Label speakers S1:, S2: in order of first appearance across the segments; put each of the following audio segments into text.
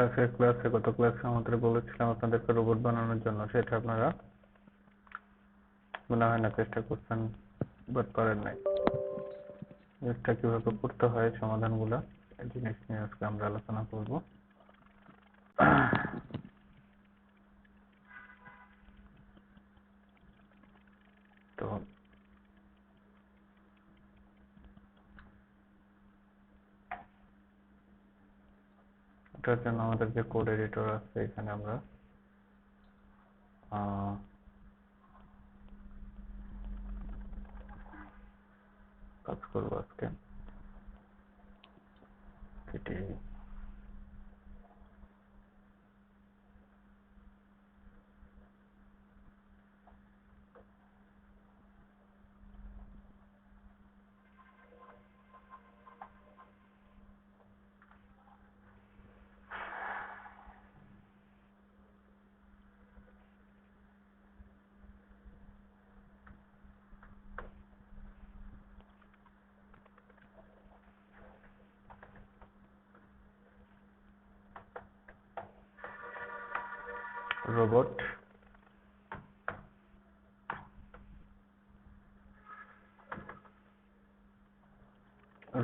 S1: আজকের ক্লাসে গত ক্লাসে আমাদের বলেছিলাম আপনাদেরকে রোবট বানানোর জন্য, সেটা আপনারা মনে হয় না চেষ্টা করছেন বাট পারেন নাই। জিনিসটা কিভাবে করতে হয়, সমাধানগুলো, এই জিনিস নিয়ে আজকে আমরা আলোচনা করব। তো এটার জন্য আমাদের যে কোড এডিটর আছে, এখানে আমরা কাজ করবো আজকে। এটি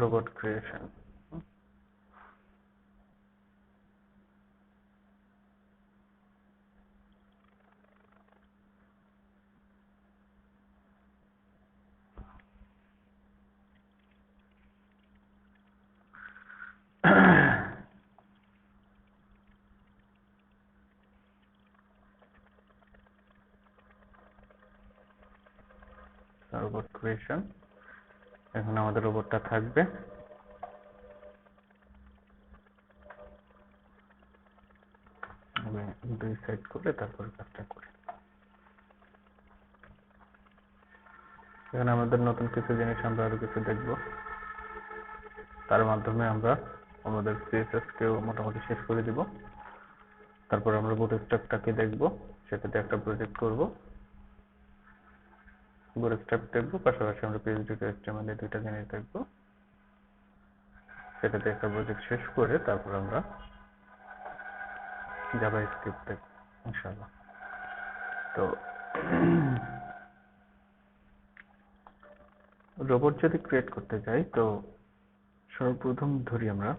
S1: রোবট ক্রিয়েশন। রোবট ক্রিয়েশন, এখন আমাদের রোবটটা থাকবে। দুই সাইড করে তারপর কাজটা করি। এখানে আমাদের নতুন কিছু জিনিস আমরা আরো কিছু দেখব, তার মাধ্যমে আমরা আমাদের সিএসএস কেও মোটামুটি শেষ করে দিব। তারপর আমরা বুটস্ট্র্যাপটাকে দেখব, সেটাতে একটা প্রজেক্ট করব। বুটস্ট্র্যাপ দেখব, পাশাপাশি আমরা PHP-HTML এই দুইটা জিনিস দেখব। সেটাতে একটা প্রজেক্ট শেষ করে তারপর আমরা জাভাস্ক্রিপ্ট দেখব ইনশাআল্লাহ। তো রোবট যদি ক্রিয়েট করতে চাই, তো সর্বপ্রথম ধরি আমরা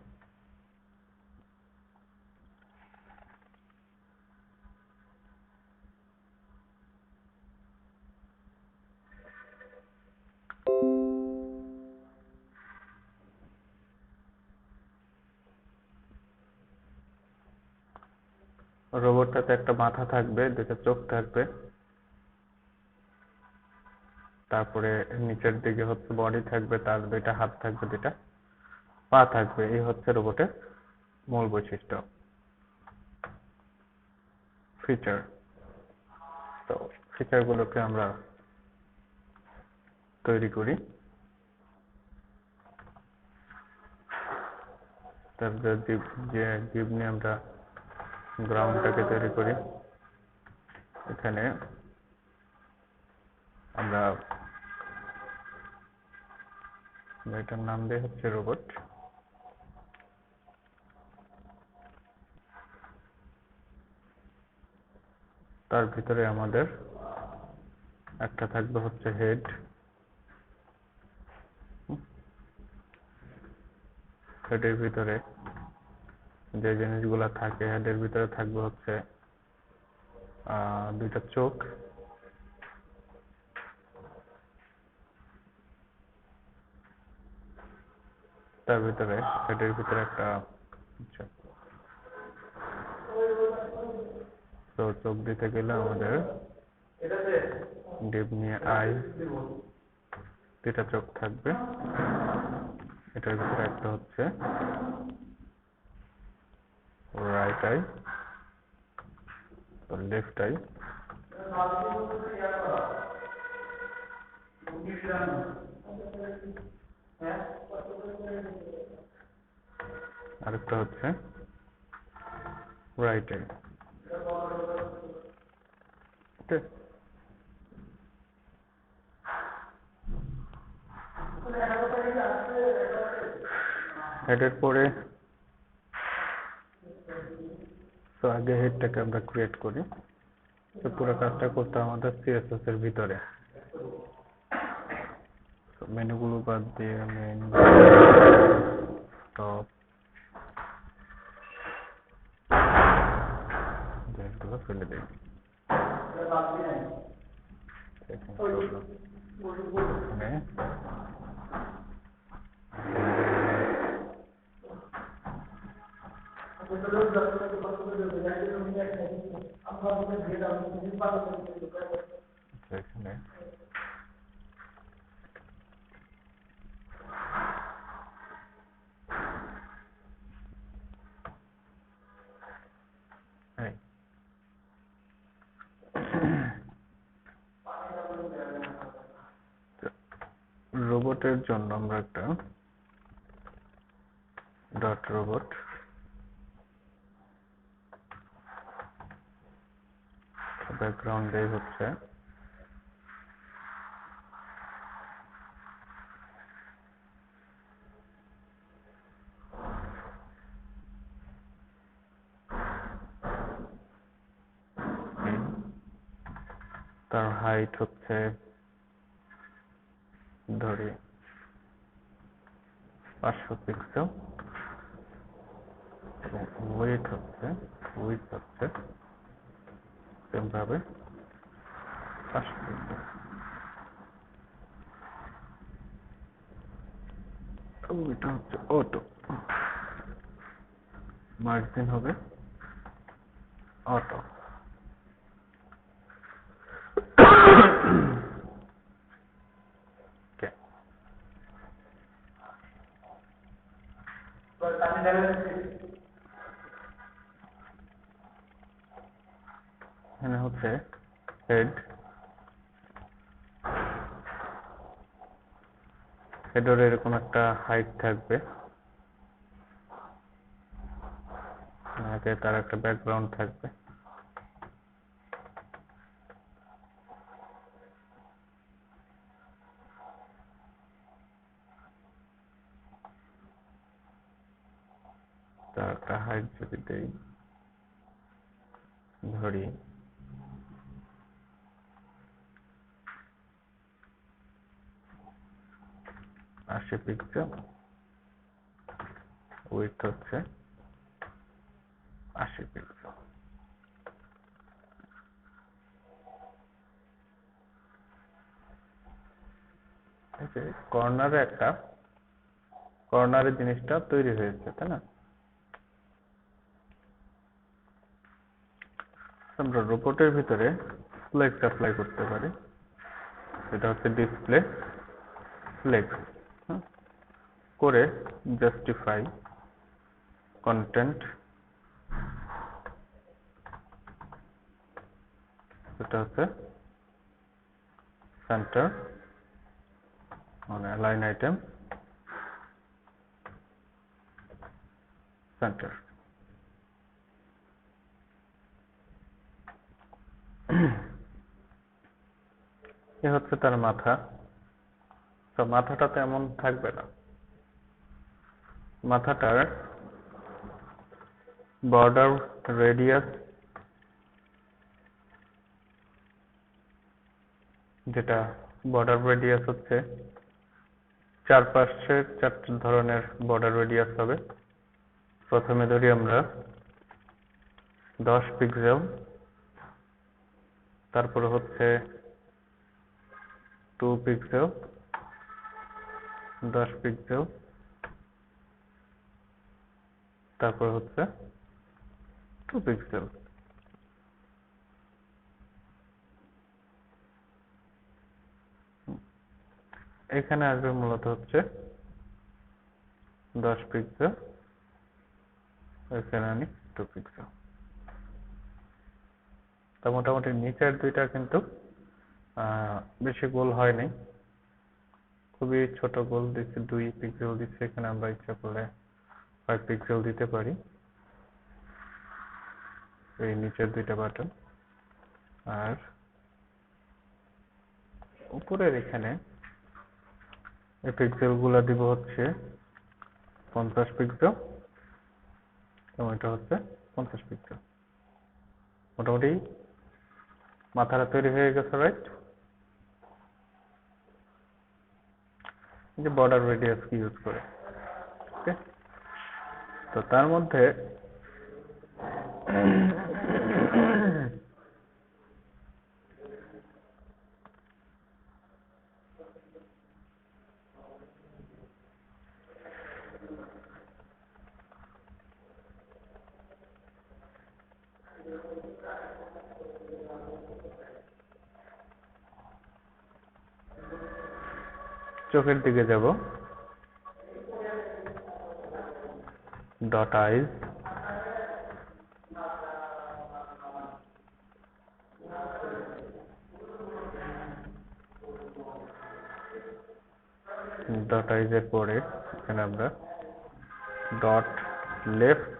S1: রোবটটাতে একটা মাথা থাকবে, দুটো চোখ থাকবে, তারপরে নিচের দিকে হচ্ছে বডি থাকবে, তার দুইটা হাত থাকবে, দুইটা পা থাকবে। এই হচ্ছে রোবটের মূল বৈশিষ্ট্য, ফিচার। তো ফিচারগুলোকে আমরা তৈরি করি। তারপরে জীব নিয়ে আমরা গ্রাউন্ডটাকে তৈরি করি। এখানে আমরা এটার নাম দিয়ে হচ্ছে রোবট। তার ভিতরে আমাদের একটা থাকবে হচ্ছে হেড। হেডের ভিতরে যে জিনিসগুলো থাকে, হেডের ভিতরে থাকবে হচ্ছে দুইটা চোখ, তার ভিতরে হেডের ভিতরে একটা তো চোখ দিতে গেলে আমাদের ডিপ নিয়ে আই, দুইটা চোখ থাকবে। এটার ভিতরে একটা হচ্ছে রাইট আই, লেফট আই, আরেকটা হচ্ছে রাইট আই। ওকে, হেডের পরে তো আগে হেডটাকে আমরা ক্রিয়েট করি। তো পুরো কাজটা করতে আমাদের সিএসএস এর ভিতরে মেনুগুলো বাদ দিয়ে মেনু টপ যেগুলো ফেলে দিই। এখানে এখানে রোবটের জন্য আমরা একটা ডট রোবট ব্যাকগ্রাউন্ড দেই হচ্ছে তার হাইট হচ্ছে ধরি 500 পিক্সেল এবং ওয়েট হচ্ছে সেম ভাবে 500 পিক্সেল। এটা হচ্ছে অটো, মার্জিন হবে অটো। এখানে হচ্ছে হেডের এরকম একটা হাইট থাকবে, তার একটা ব্যাকগ্রাউন্ড থাকবে। তার একটা হাইট যদি দেই ধরি 80 পিক্সেল, উইডথ হচ্ছে 80 পিক্সেল। কর্নারে জিনিসটা তৈরি হয়েছে, তাই না? আমরা রোবটের ভিতরে ফ্লেক্স অ্যাপ্লাই করতে পারি। এটা হচ্ছে ডিসপ্লে ফ্লেক্স করে জাস্টিফাই কন্টেন্ট, এটা হচ্ছে সেন্টার মানে লাইন আইটেম সেন্টার। এ হচ্ছে তার মাথা। তো মাথাটা তেমন থাকবে না, মাথাটার বর্ডার রেডিয়াস হচ্ছে চারপাশের 4 ধরনের বর্ডার রেডিয়াস হবে। প্রথমে ধরি আমরা 10 পিক্সেল, তারপরে হচ্ছে 2 পিক্সেল, 10 পিক্সেল, তারপর হচ্ছে 2 পিক্সেল। এখানে আসবে মূলত হচ্ছে 10 পিক্সেল, এখানে আনি 2 পিক্সেল। তা মোটামুটি নিচের দুইটা কিন্তু বেশি গোল হয়নি, খুবই ছোট গোল দিচ্ছে, 2 পিক্সেল দিচ্ছে। এখানে আমরা ইচ্ছা করলে 5 পিক্সেল দিতে পারি এই নিচের দুইটা বাটন। আর উপরের এখানে এই পিক্সেল গুলা দিব হচ্ছে 50 পিক্সেল এবং এটা হচ্ছে 50 পিক্সেল। মোটামুটি মাথাটা তৈরি হয়ে গেছে, রাইট? যে বর্ডার রেডিয়াস কি ইউজ করে, ওকে। তো তার মধ্যে চোখের দিকে যাব, ডট আইজ, ডট আইজের পরে এখানে আমরা ডট লেফট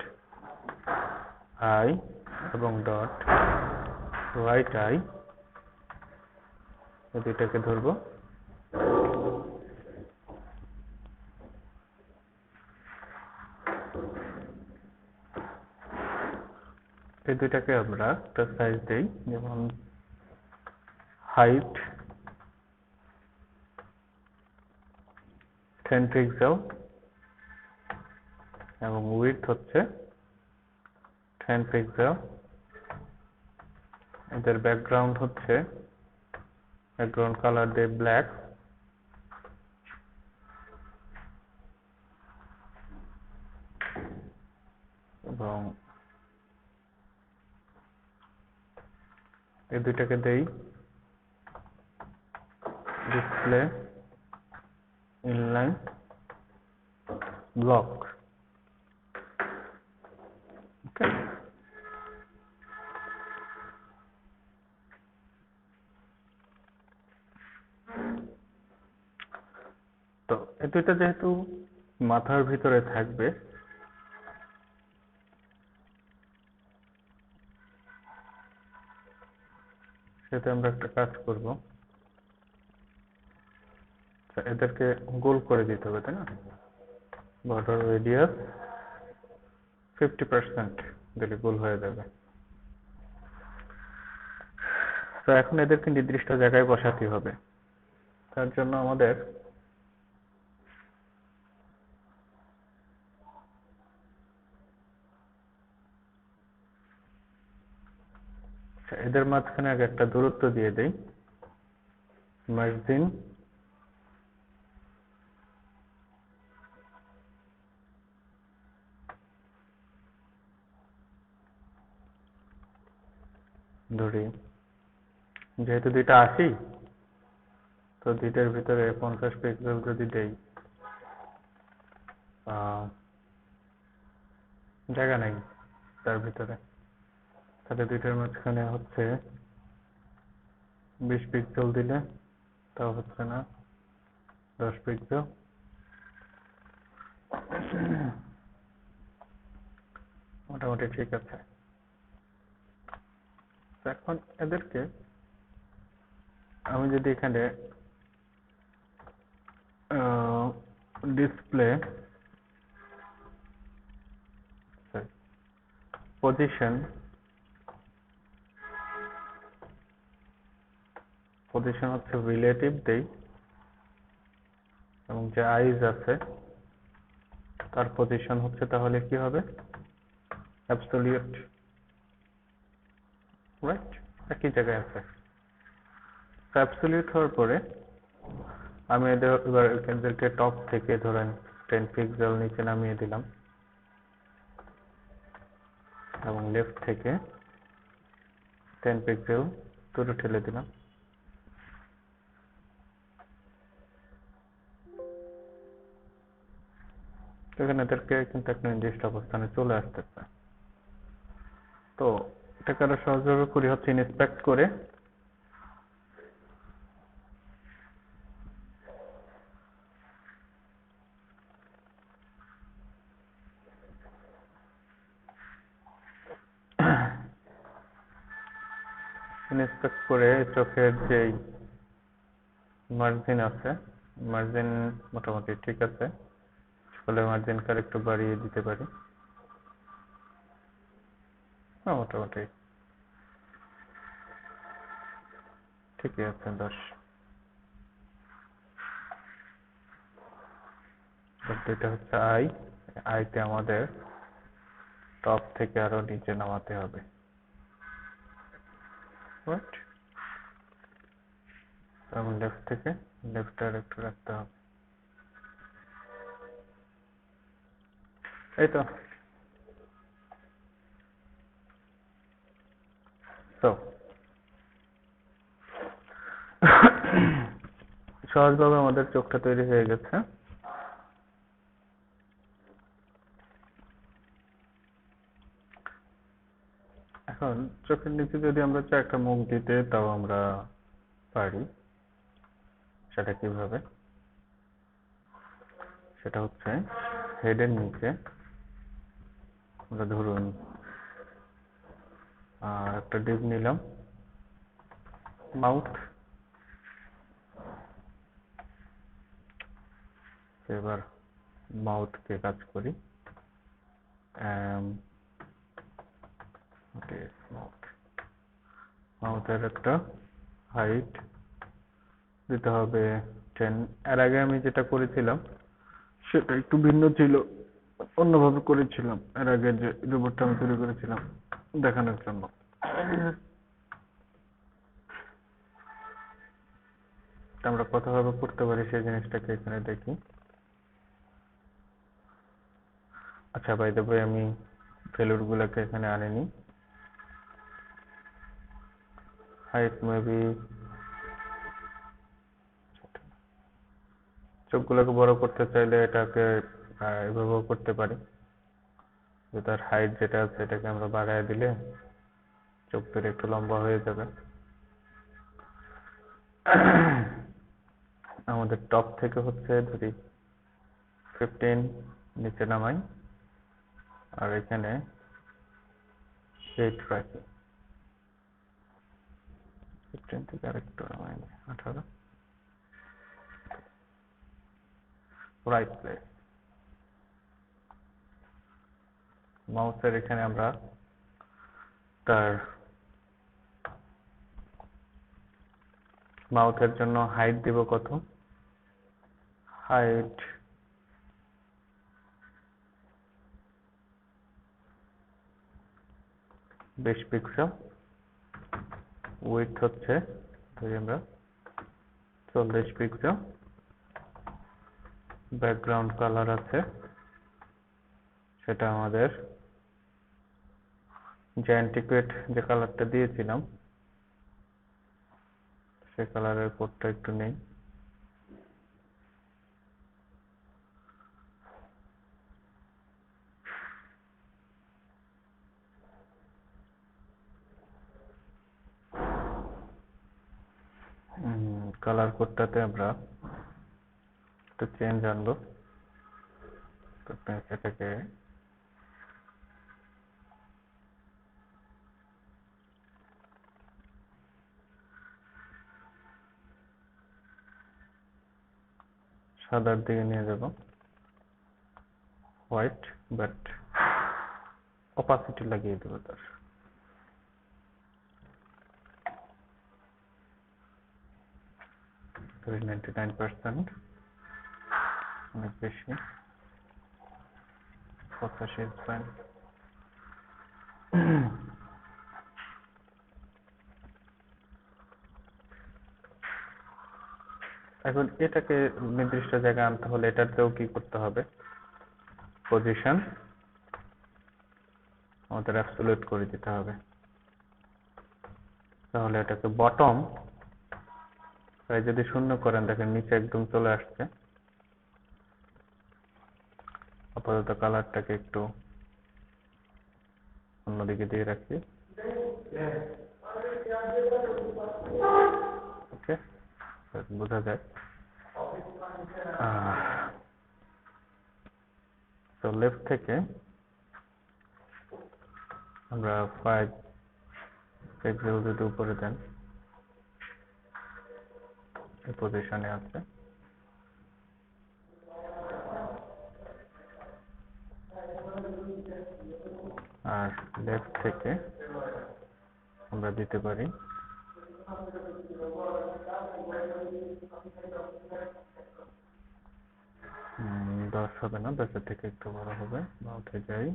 S1: আই এবং ডট রাইট আই এই দুইটাকে ধরবো। এই দুইটাকে আমরা একটা সাইজ দেই, যেমন হাইট 10 পিক্সেল এবং উইডথ হচ্ছে 10 পিক্সেল। এদের ব্যাকগ্রাউন্ড হচ্ছে, ব্যাকগ্রাউন্ড কালার দিয়ে ব্ল্যাক, এবং এই দুইটাকে দেই ডিসপ্লে ইনলাইন ব্লক, ওকে। তো এই দুইটা যেহেতু মাথার ভিতরে থাকবে, সেটা আমরা একটা কাজ করব, এদেরকে গোল করে দিতে হবে, তাই না? বর্ডার রেডিয়াস 50% দিলে গোল হয়ে যাবে। তো এখন এদেরকে নির্দিষ্ট জায়গায় বসাতে হবে। তার জন্য আমাদের এদের মাঝখানে আগে একটা দূরত্ব দিয়ে দেই, মার্জিন ধরি, যেহেতু দুইটা 80, তো দুইটার ভিতরে 50 পিক্সেল যদি দেই, জায়গা নেই তার ভিতরে, তাহলে দুইটার মাঝখানে হচ্ছে 20 পিক্সেল দিলে তাও হচ্ছে না, 10 পিক্সেল। মোটামুটি ঠিক আছে। এখন এদেরকে আমি যদি এখানে ডিসপ্লে পজিশন হচ্ছে রিলেটিভ দেই, এবং যে আইজ আছে তার পজিশন হচ্ছে তাহলে কি হবে, অ্যাবসলিউট, রাইট? একই জায়গায় আছে। অ্যাবসলিউট হওয়ার পরে আমি এবার এদেরকে টপ থেকে ধরেন 10 পিক্সেল নিচে নামিয়ে দিলাম, এবং লেফট থেকে 10 পিক্সেল দূরে ঠেলে দিলাম। এখানে এদেরকে কিন্তু একটা নির্দিষ্ট অবস্থানে চলে আসতেছে। তো এটাকে আরো সহজভাবে করি হচ্ছে ইন্সপেক্ট করে চোখের যে মার্জিন আছে, মার্জিন মোটামুটি ঠিক আছে, ফলে মার্জিনটা একটু বাড়িয়ে দিতে পারি, মোটামুটি ঠিকই আছে 10। এটা হচ্ছে আইতে আমাদের টপ থেকে আরো নিচে নামাতে হবে, রাইট? এবং লেফট থেকে লেফট আর একটু রাখতে হবে, এই তো। তো সহজভাবে আমাদের চোখটা তৈরি হয়ে গেছে। এখন চোখের নিচে যদি আমরা চাই একটা মুখ দিতে, তাও আমরা পারি। সেটা কিভাবে? সেটা হচ্ছে হেডের নিচে আমরা ধরুন একটা ডিপ নিলাম, মাউথ। এবার মাউথকে কাজ করি, মাউথের একটা হাইট দিতে হবে 10। এর আগে আমি যেটা করেছিলাম সেটা একটু ভিন্ন ছিল, অন্যভাবে করেছিলাম এর আগে যে রোবটটা আমি তৈরি করেছিলাম দেখানোর জন্য। আমরা কতভাবে করতে পারি সেই জিনিসটাকে এখানে দেখি। আচ্ছা, বাই দ্য ওয়ে আমি ভ্যালুর গুলাকে এখানে আনিনি। হাইট মেবি, চোখগুলোকে বড় করতে চাইলে এটাকে এভাবেও করতে পারি, যে তার হাইট যেটা আছে এটাকে আমরা বাড়ায় দিলে চোখ দুটো একটু লম্বা হয়ে যাবে। আমাদের টপ থেকে হচ্ছে যদি 15 নিচে নামাই আর এখানে 8 রাখি, 15 থেকে আরেকটু নামাই 18, রাইট প্লেস। মাউসের এখানে আমরা তার মাউথের জন্য হাইট দিব কত? হাইট 20 পিক্সেল, উইডথ হচ্ছে ধরি আমরা 40 পিক্সেল, ব্যাকগ্রাউন্ড কালার আছে সেটা আমাদের যে অ্যান্টিকুয়েট যে কালারটা দিয়েছিলাম সে কালারের কোডটা একটু নেই। কালার কোডটাতে আমরা একটু চেঞ্জ আনবো, এটাকে সাদার দিকে নিয়ে যাব, হোয়াইট, বাট অপাসিটি লাগিয়ে দেবো তার। ধরি 99%, অনেক বেশি, 85 is fine। এখন এটাকে নির্দিষ্ট জায়গায় আনতে হলে এটাতেও কি করতে হবে? পজিশন আমাদের অ্যাবসলিউট করে দিতে হবে, তাহলে এটাকে বটম যদি শূন্য করেন দেখেন নিচে একদম চলে আসছে। আপাতত কালারটাকে একটু অন্যদিকে দিয়ে রাখি, ওকে, বোঝা যায়। তো লেফট থেকে আমরা 5 পিক্সেল যদি উপরে দেন, এই পজিশনে আছে। আর লেফট থেকে আমরা দিতে পারি দশ হবে না, 10-এর থেকে একটু বড় হবে। বা উঠে যাই,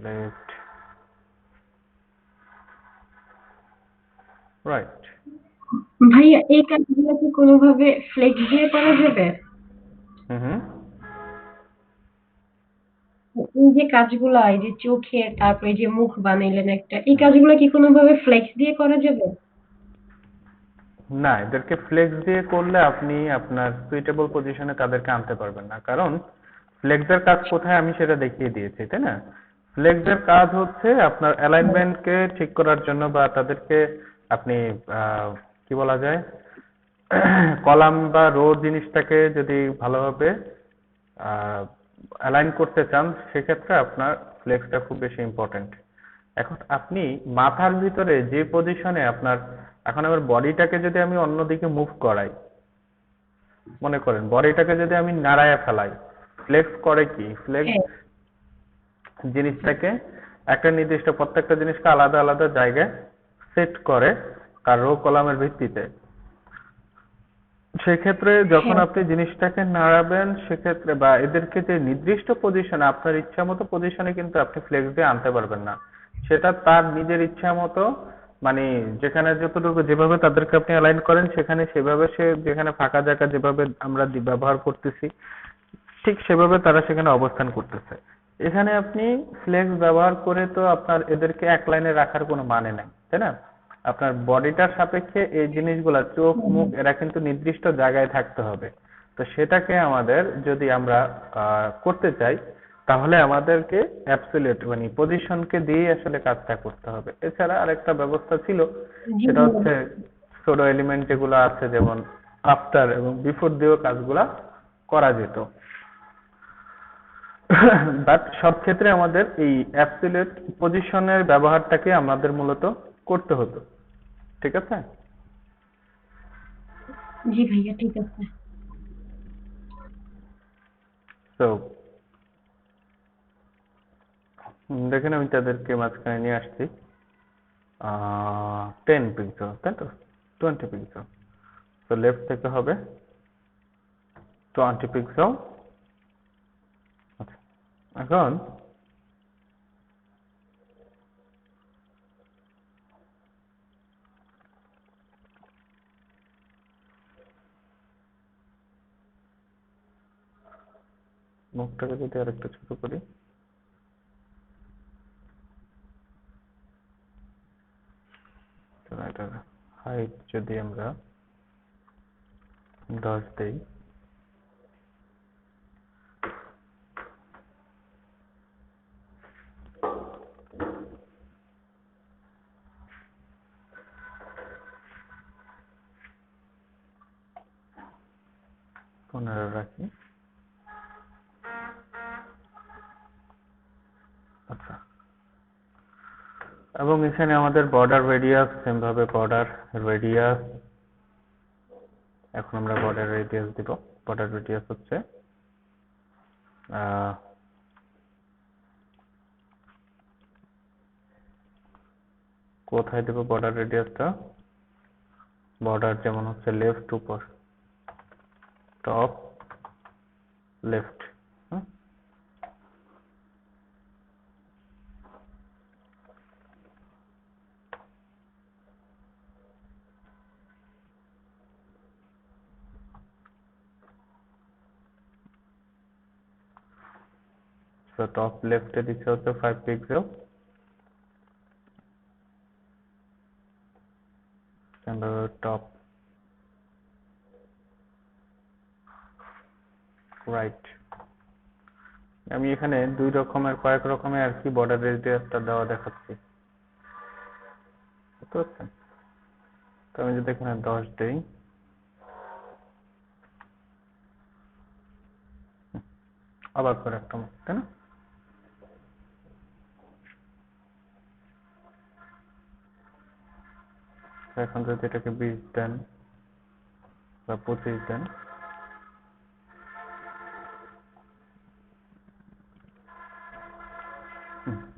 S1: লেফট, রাইট।
S2: ভাইয়া এই কাজগুলো কি কোনোভাবে ফ্লেক্স দিয়ে করা যাবে?
S1: হুম।
S2: এই যে কাজগুলা, এই যে চোখের, তারপরে এই যে মুখ বানাইলেন একটা, এই কাজগুলো কি কোনোভাবে ফ্লেক্স দিয়ে করা যাবে?
S1: না, এদেরকে ফ্লেক্স দিয়ে করলে আপনি আপনার সুইটেবল পজিশনে তাদেরকে আনতে পারবেন না, কারণ ফ্লেক্সের কাজ কোথায় আমি সেটা দেখিয়ে দিয়েছি, তাই না? ফ্লেক্সের কাজ হচ্ছে আপনার অ্যালাইনমেন্টকে ঠিক করার জন্য, বা তাদেরকে আপনি কি বলা যায়, কলাম বা রো জিনিসটাকে যদি ভালোভাবে অ্যালাইন করতে চান, সেক্ষেত্রে আপনার ফ্লেক্সটা খুব বেশি ইম্পর্টেন্ট। এখন আপনি মাথার ভিতরে যে পজিশনে আপনার, এখন আমার বডিটাকে যদি আমি অন্যদিকে মুভ করাই, মনে করেন বডিটাকে যদি আমি নাড়ায়া ফেলাই, ফ্লেক্স করে কি? ফ্লেক্স
S2: হ্যাঁ,
S1: জিনিসটাকে একটা নির্দিষ্ট, প্রত্যেকটা জিনিসকে আলাদা আলাদা জায়গায় সেট করে তার রো কলামের ভিত্তিতে। সেক্ষেত্রে যখন
S2: হ্যাঁ।
S1: আপনি জিনিসটাকে নাড়াবেন, সেক্ষেত্রে বা এদেরকে যে নির্দিষ্ট পজিশনে, আপনার ইচ্ছা মতো পজিশনে কিন্তু আপনি ফ্লেক্স দিয়ে আনতে পারবেন না। সেটা তার নিজের ইচ্ছা মতো, মানে যেখানে যতটুকু যেভাবে তাদেরকে আপনি অ্যালাইন করেন, সেখানে সেভাবে সে, যেখানে ফাঁকা জায়গা যেভাবে আমরা ব্যবহার করতেছি, ঠিক সেভাবে তারা সেখানে অবস্থান করতেছে। এখানে আপনি ফ্লেক্স ব্যবহার করে তো আপনার এদেরকে এক লাইনে রাখার কোনো মানে নাই, তাই না? আপনার বডিটার সাপেক্ষে এই জিনিসগুলা, চোখ মুখ এরা কিন্তু নির্দিষ্ট জায়গায় থাকতে হবে। তো সেটাকে আমাদের যদি আমরা করতে চাই, তাহলে আমাদেরকে অ্যাবসলিউট মানে পজিশনকে দিয়ে আসলে কাজটা করতে হবে। এছাড়া আরেকটা ব্যবস্থা ছিল,
S2: জি
S1: সেটা
S2: ভাইয়া।
S1: হচ্ছে সোডো এলিমেন্ট যেগুলো আছে, যেমন আফটার এবং বিফোর দিয়েও কাজগুলা করা যেত। বাট সব ক্ষেত্রে আমাদের এই অ্যাবসলিউট পজিশনের ব্যবহারটাকে আমাদের মূলত করতে হতো, ঠিক আছে?
S2: জি ভাইয়া, ঠিক আছে।
S1: তো দেখেন, আমি তাদেরকে মাঝখানে নিয়ে আসছি 10 পিক্সেল, তাই তো? 20 পিক্সেল। তো লেফট থেকে হবে 20 পিক্সেল। আচ্ছা, এখন মুখটাকে যদি আরেকটু ছোট করি, তো এটার হাইট যদি আমরা 10 দেই, পনেরো রাখি। আচ্ছা, এবং এখানে আমাদের বর্ডার রেডিয়াস, সেম ভাবে বর্ডার রেডিয়াস, এখন আমরা বর্ডার রেডিয়াস দিব। বর্ডার রেডিয়াস হচ্ছে কোথায় দেব বর্ডার রেডিয়াসটা? বর্ডার যেমন হচ্ছে লেফট উপর, টপ লেফট। তো টপ লেফটে দিচ্ছে হচ্ছে 5 পিক্সেল, টপ রাইট। আমি এখানে দুই রকমের, কয়েক রকমের আর কি বর্ডার রেডিয়াসটা দেওয়া দেখাচ্ছি, বুঝতে পারছেন? তো আমি যদি এখানে 10 দেই, আবার করে একটা মুখ, তাই না? তো এখন যদি এটাকে 20 দেন বা 25 দেন,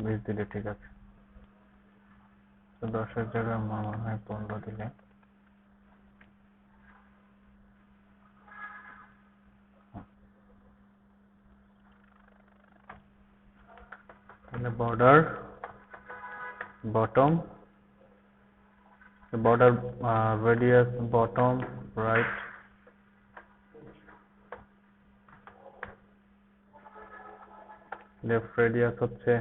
S1: 20 দিলে ঠিক আছে। তো 10-এর জায়গায় আমার মনে হয় 15 দিলে তাহলে border bottom border radius bottom right left radius হচ্ছে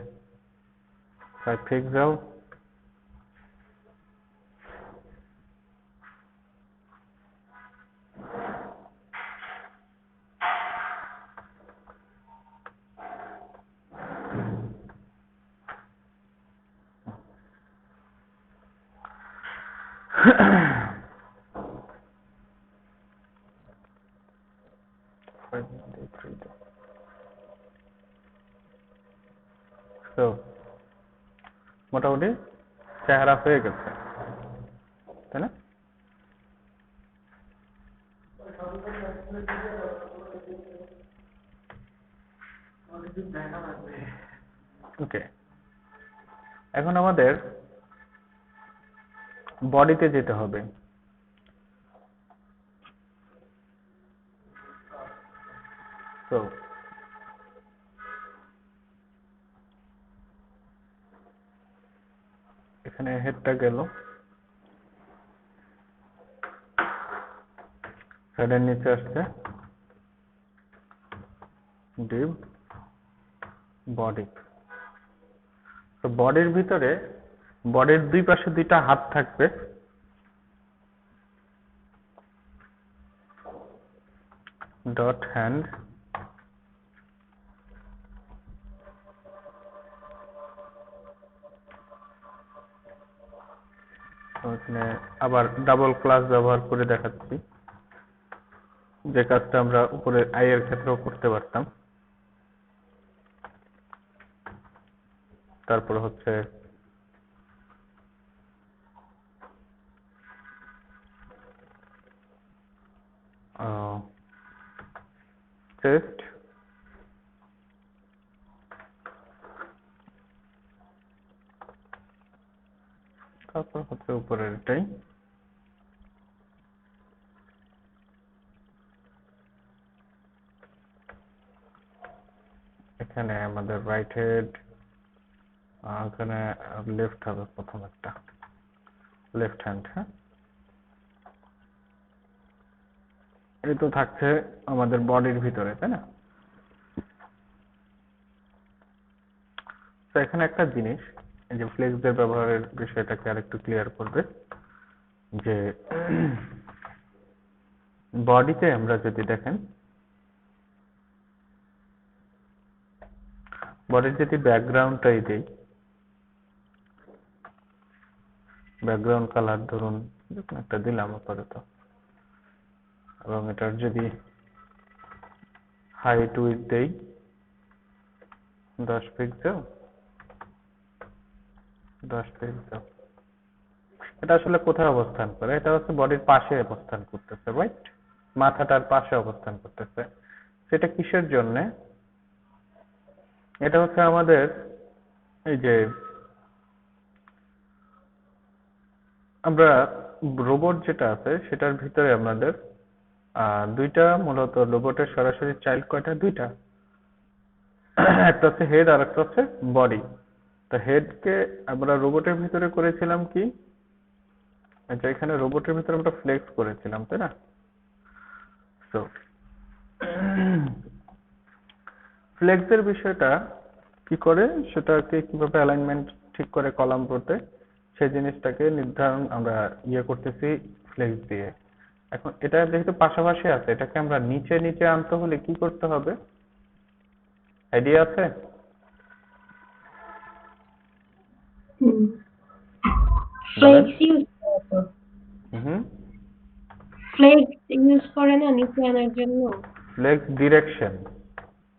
S1: 5 পিক্সেল তো মোটামুটি চেহারা হয়ে গেছে তাই না ওকে এখন আমাদের বডিতে যেতে হবে তো এখানে হেডটা গেল হেডের নিচে আসছে ডিপ বডি তো বডির ভিতরে বডির দুই পাশে দুইটা হাত থাকবে ডট হ্যান্ড এখানে আবার ডাবল ক্লাস ব্যবহার করে দেখাচ্ছি যে কাজটা আমরা উপরে আই এর ক্ষেত্রেও করতে পারতাম তারপর হচ্ছে চেস্ট তারপর হচ্ছে উপরের এটাই এখানে আমাদের রাইট হেড এখানে লেফট হবে প্রথম একটা লেফট হ্যান্ড হ্যাঁ এই তো থাকছে আমাদের বডির ভিতরে তাই না তো এখানে একটা জিনিস এই যে ফ্লেক্সের ব্যবহারের বিষয়টাকে আরেকটু ক্লিয়ার করবে যে বডিতে আমরা যদি দেখেন বডির যদি ব্যাকগ্রাউন্ডটাই দেই ব্যাকগ্রাউন্ড কালার ধরুন একটা দিলাম আপাতত এবং এটার যদি হাইট উইডথ দেই 10 পিক্সেল 10 পিক্সেল এটা আসলে কোথায় অবস্থান করে এটা হচ্ছে বডির পাশে অবস্থান করতেছে রাইট মাথাটার পাশে অবস্থান করতেছে সেটা কিসের জন্য এটা হচ্ছে আমাদের এই যে আমরা রোবট যেটা আছে সেটার ভিতরে আমাদের দুইটা মূলত রোবটের সরাসরি চাইল্ড কয়টা দুইটা একটা হচ্ছে হেড আর একটা হচ্ছে বডি তো হেডকে আমরা রোবটের ভিতরে করেছিলাম কি আচ্ছা এখানে রোবটের ভিতরে আমরা ফ্লেক্স করেছিলাম তাই না তো ফ্লেক্সের বিষয়টা কি করে সেটাকে কিভাবে অ্যালাইনমেন্ট ঠিক করে কলাম করতে সেই জিনিসটাকে নির্ধারণ আমরা করতেছি ফ্লেক্স দিয়ে এখন এটা যেহেতু পাশাপাশি আছে এটাকে আমরা নিচে নিচে আনতে হলে কি করতে হবে আইডিয়া আছে
S2: ফ্লেক্স ইউজ ফ্লেক্স ইউজ করে না নিচে আনার জন্য
S1: ফ্লেক্স ডিরেকশন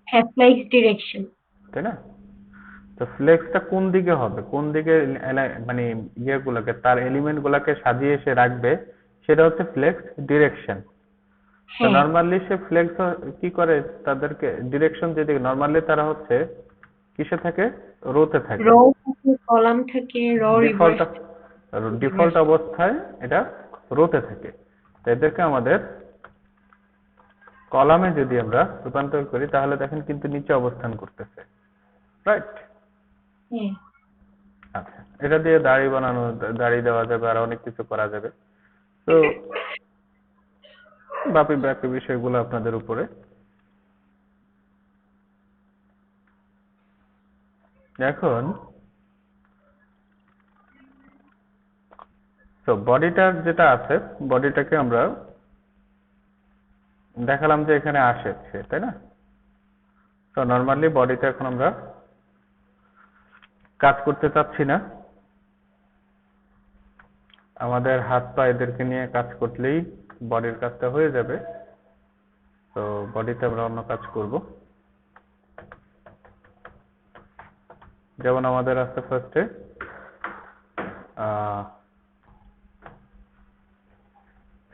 S2: হ্যাঁ ফ্লেক্স ডিরেকশন
S1: তাই না তো ফ্লেক্সটা কোন দিকে হবে কোন দিকে মানে ইয়েগুলোকে তার এলিমেন্ট গুলাকে সাজিয়ে সে রাখবে সেটা হচ্ছে ফ্লেক্স ডিরেকশন তো নরমালি সে ফ্লেক্স কি করে তাদেরকে ডিরেকশন যেদিকে নরমালি তারা হচ্ছে কিসে থাকে রোতে থাকে
S2: রো থাকে কলাম থাকে রো রিভার্স
S1: ডিফল্ট অবস্থায় এটা রোতে থাকে। তো এদেরকে আমাদের কলামে যদি আমরা রূপান্তর করি তাহলে দেখেন কিন্তু নিচে অবস্থান করতেছে, রাইট?
S2: হ্যাঁ।
S1: আচ্ছা, এটা দিয়ে দাড়ি বানানো, দাড়ি দেওয়া যাবে, আর অনেক কিছু করা যাবে। তো বাকি বাকি বিষয়গুলো আপনাদের উপরে। এখন তো বডিটার যেটা আছে, বডিটাকে আমরা দেখালাম যে এখানে আসে সে, তাই না? তো নর্মালি বডিতে এখন আমরা কাজ করতে চাচ্ছি না, আমাদের হাত পা এদেরকে নিয়ে কাজ করলেই বডির কাজটা হয়ে যাবে। তো বডিতে আমরা অন্য কাজ করব, যেমন আমাদের আছে ফার্স্টে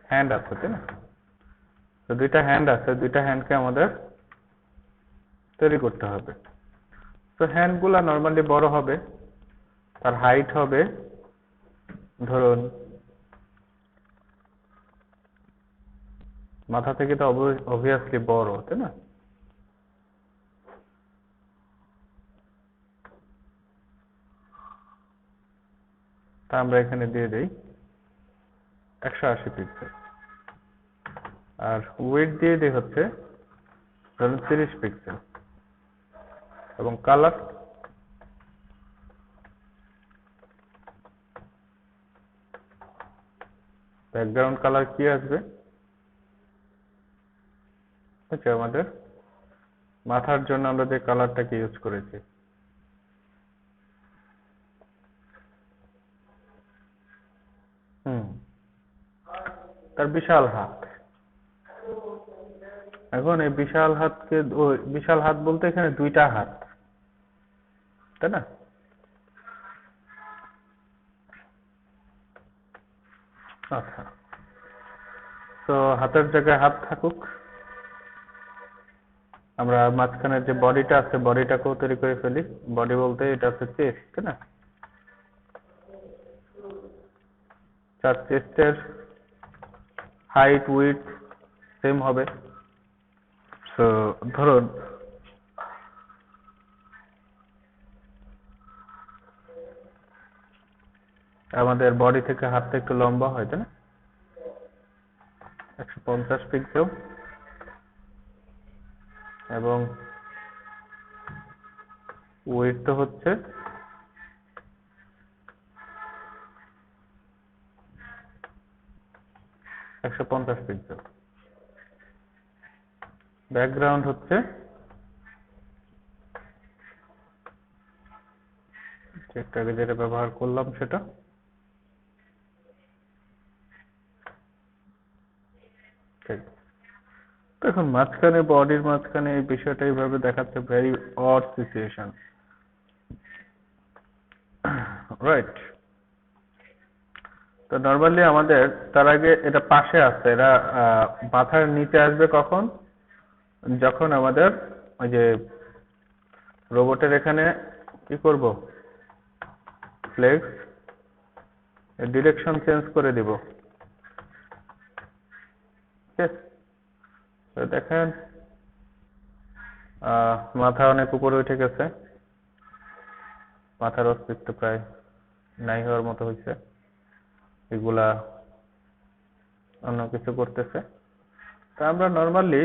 S1: হ্যান্ড আছে, তাই না? তো দুইটা হ্যান্ড আছে, দুইটা হ্যান্ডকে আমাদের তৈরি করতে হবে। তো হ্যান্ডগুলা নর্মালি বড় হবে, তার হাইট হবে ধরুন মাথা থেকে তো অবভিয়াসলি বড়, তাই না? তা আমরা এখানে দিয়ে দেই 180 পিক্সেল, আর উইডথ দিয়ে দিই হচ্ছে ধরুন 30 পিক্সেল, এবং কালার ব্যাকগ্রাউন্ড কালার কি আসবে? আচ্ছা, আমাদের মাথার জন্য আমরা যে কালারটাকে ইউজ করেছি, তার বিশাল হাত। এখন এই বিশাল হাতকে, বিশাল হাত বলতে এখানে দুইটা হাত, তাই না? আচ্ছা, তো হাতের জায়গায় হাত থাকুক, আমরা মাঝখানের যে বডিটা আছে বডিটাকেও তৈরি করে ফেলি। বডি বলতে এটা হচ্ছে চেস্ট, তাই না? তার চেস্টের হাইট উইডথ সেম হবে। তো ধরুন আমাদের বডি থেকে হাতটা একটু লম্বা হয়, তাই না? 150 পিক্সেল, এবং উইডথ তো হচ্ছে 150 পিক্সেল। ব্যাকগ্রাউন্ড হচ্ছে একটু আগে যেটা ব্যবহার করলাম সেটা। ঠিক, এখন মাঝখানে বডির মাঝখানে এই বিষয়টা এইভাবে দেখাচ্ছে, ভেরি অড সিচুয়েশন, রাইট? তো নর্মালি আমাদের তার আগে এটা পাশে আসছে, এরা মাথার নিচে আসবে কখন? যখন আমাদের ওই যে রোবটের এখানে কি করব, ফ্লেক্স ডিরেকশন চেঞ্জ করে দিব। তো দেখেন মাথা অনেক উপরে উঠে গেছে, মাথার অস্তিত্ব প্রায় নাই হওয়ার মতো হয়েছে, এগুলা অন্য কিছু করতেছে। তা আমরা নর্মালি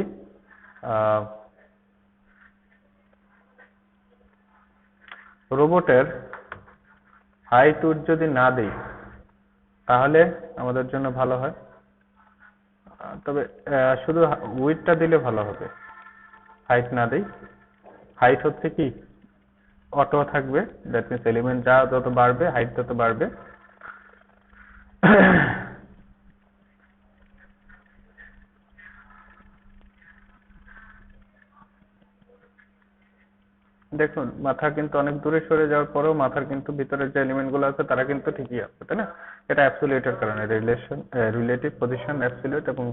S1: রোবটের হাইট উইডথ যদি না দেই তাহলে আমাদের জন্য ভালো হয়, তবে শুধু উইডথটা দিলে ভালো হবে, হাইট না দেই। হাইট হচ্ছে কি অটো থাকবে, দ্যাট মিনস এলিমেন্ট যা যত বাড়বে হাইট তত বাড়বে। দেখুন মাথা কিন্তু অনেক দূরে সরে যাওয়ার পরেও মাথার কিন্তু ভিতরের যে এলিমেন্ট গুলো আছে তারা কিন্তু ঠিকই আছে, তাই না? এটা অ্যাবসলিউটের কারণে, রিলেটিভ পজিশন অ্যাবসলিউট এবং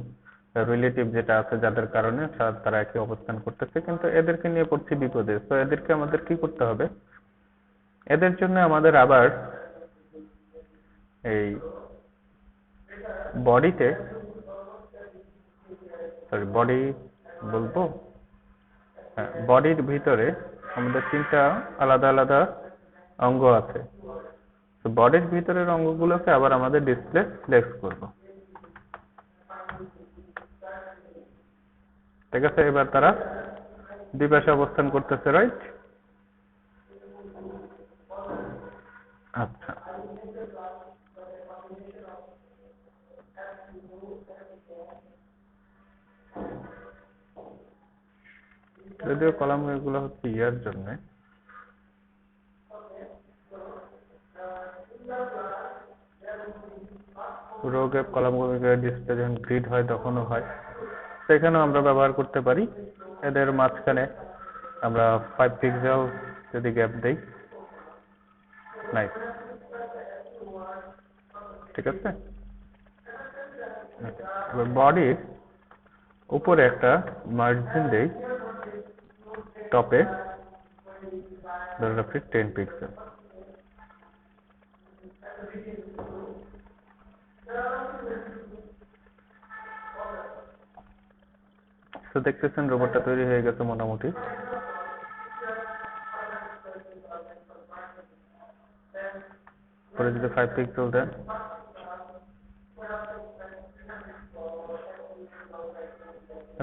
S1: রিলেটিভ যেটা আছে যাদের কারণে তারা একই অবস্থান করতেছে, কিন্তু এদেরকে নিয়ে পড়ছি বিপদে। তো এদেরকে আমাদের কি করতে হবে? এদের জন্য আমাদের আবার এই বডিতে, সরি বডি বলবো, হ্যাঁ, বডির ভিতরে আমাদের তিনটা আলাদা আলাদা অঙ্গ আছে। তো বডির ভিতরের অঙ্গগুলোকে আবার আমাদের ডিসপ্লে ফ্লেক্স করব। ঠিক আছে, এবার তারা দুই পাশে অবস্থান করতেছে, রাইট? আচ্ছা, যদিও কলাম এগুলো হচ্ছে ইয়ার জন্য, রো গ্যাপ কলাম ডিসপ্লে যখন গ্রিড হয় তখনও হয়, সেখানেও আমরা ব্যবহার করতে পারি। এদের মাঝখানে আমরা 5 পিক্সেল যদি গ্যাপ দেই, নাইস, ঠিক আছে। এবার বডির উপরে একটা মার্জিন দেই, টপে ধরে রাখছি 10 পিক্সেল। তো দেখতেছেন রোবটটা তৈরি হয়ে গেছে মোটামুটি। পরে যদি 5 পিক্সেল দেন,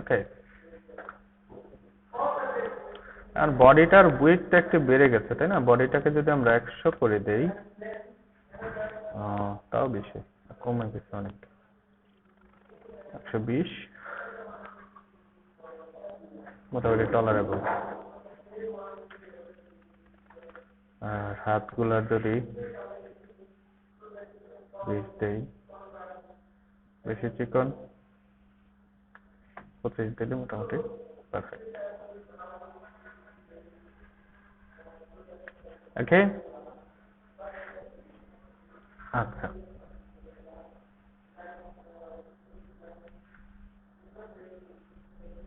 S1: ওকে। আর বডিটার উইডথটা একটু বেড়ে গেছে, তাই না? বডিটাকে যদি আমরা 100 করে দেই, তাও বেশি, কমে গেছে অনেক, 120 মোটামুটি টলারেবল। আর হাতগুলার যদি 20 দেই, বেশি চিকন, 25 দিলে মোটামুটি পারফেক্ট। ওকে, আচ্ছা,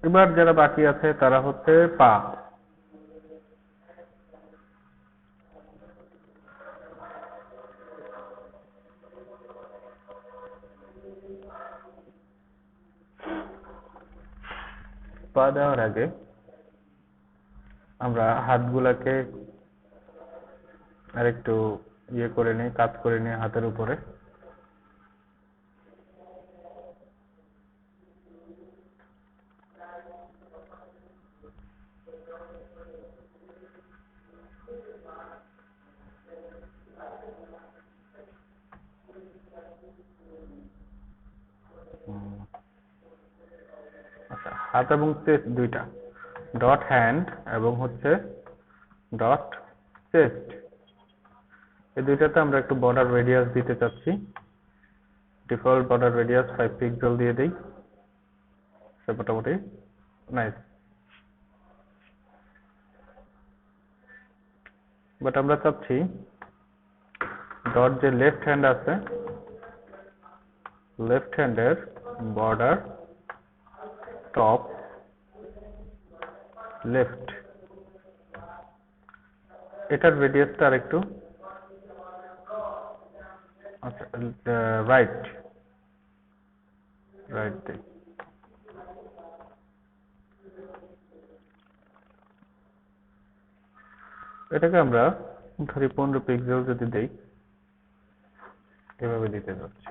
S1: এবার যারা বাকি আছে তারা হচ্ছে পা। পা দেওয়ার আগে আমরা হাতগুলাকে আরেকটু ইয়ে করে নিই, কাজ করে নিই হাতের উপরে। আচ্ছা, হাত এবং চেস্ট দুইটা, ডট হ্যান্ড এবং হচ্ছে ডট চেস্ট, এই দুইটাতে আমরা একটু বর্ডার রেডিয়াস দিতে চাচ্ছি। ডিফল্ট বর্ডার রেডিয়াস 5 পিক্সেল দিয়ে দেই, সে মোটামুটি নাইস। বাট আমরা চাচ্ছি ডট যে লেফট হ্যান্ড আছে, লেফট হ্যান্ডের বর্ডার টপ লেফট, এটার রেডিয়াসটা আর একটু, আচ্ছা রাইট, রাইট দিই। এটাকে আমরা ধরি 15 পিক্সেল যদি দেই, এভাবে দিতে যাচ্ছি।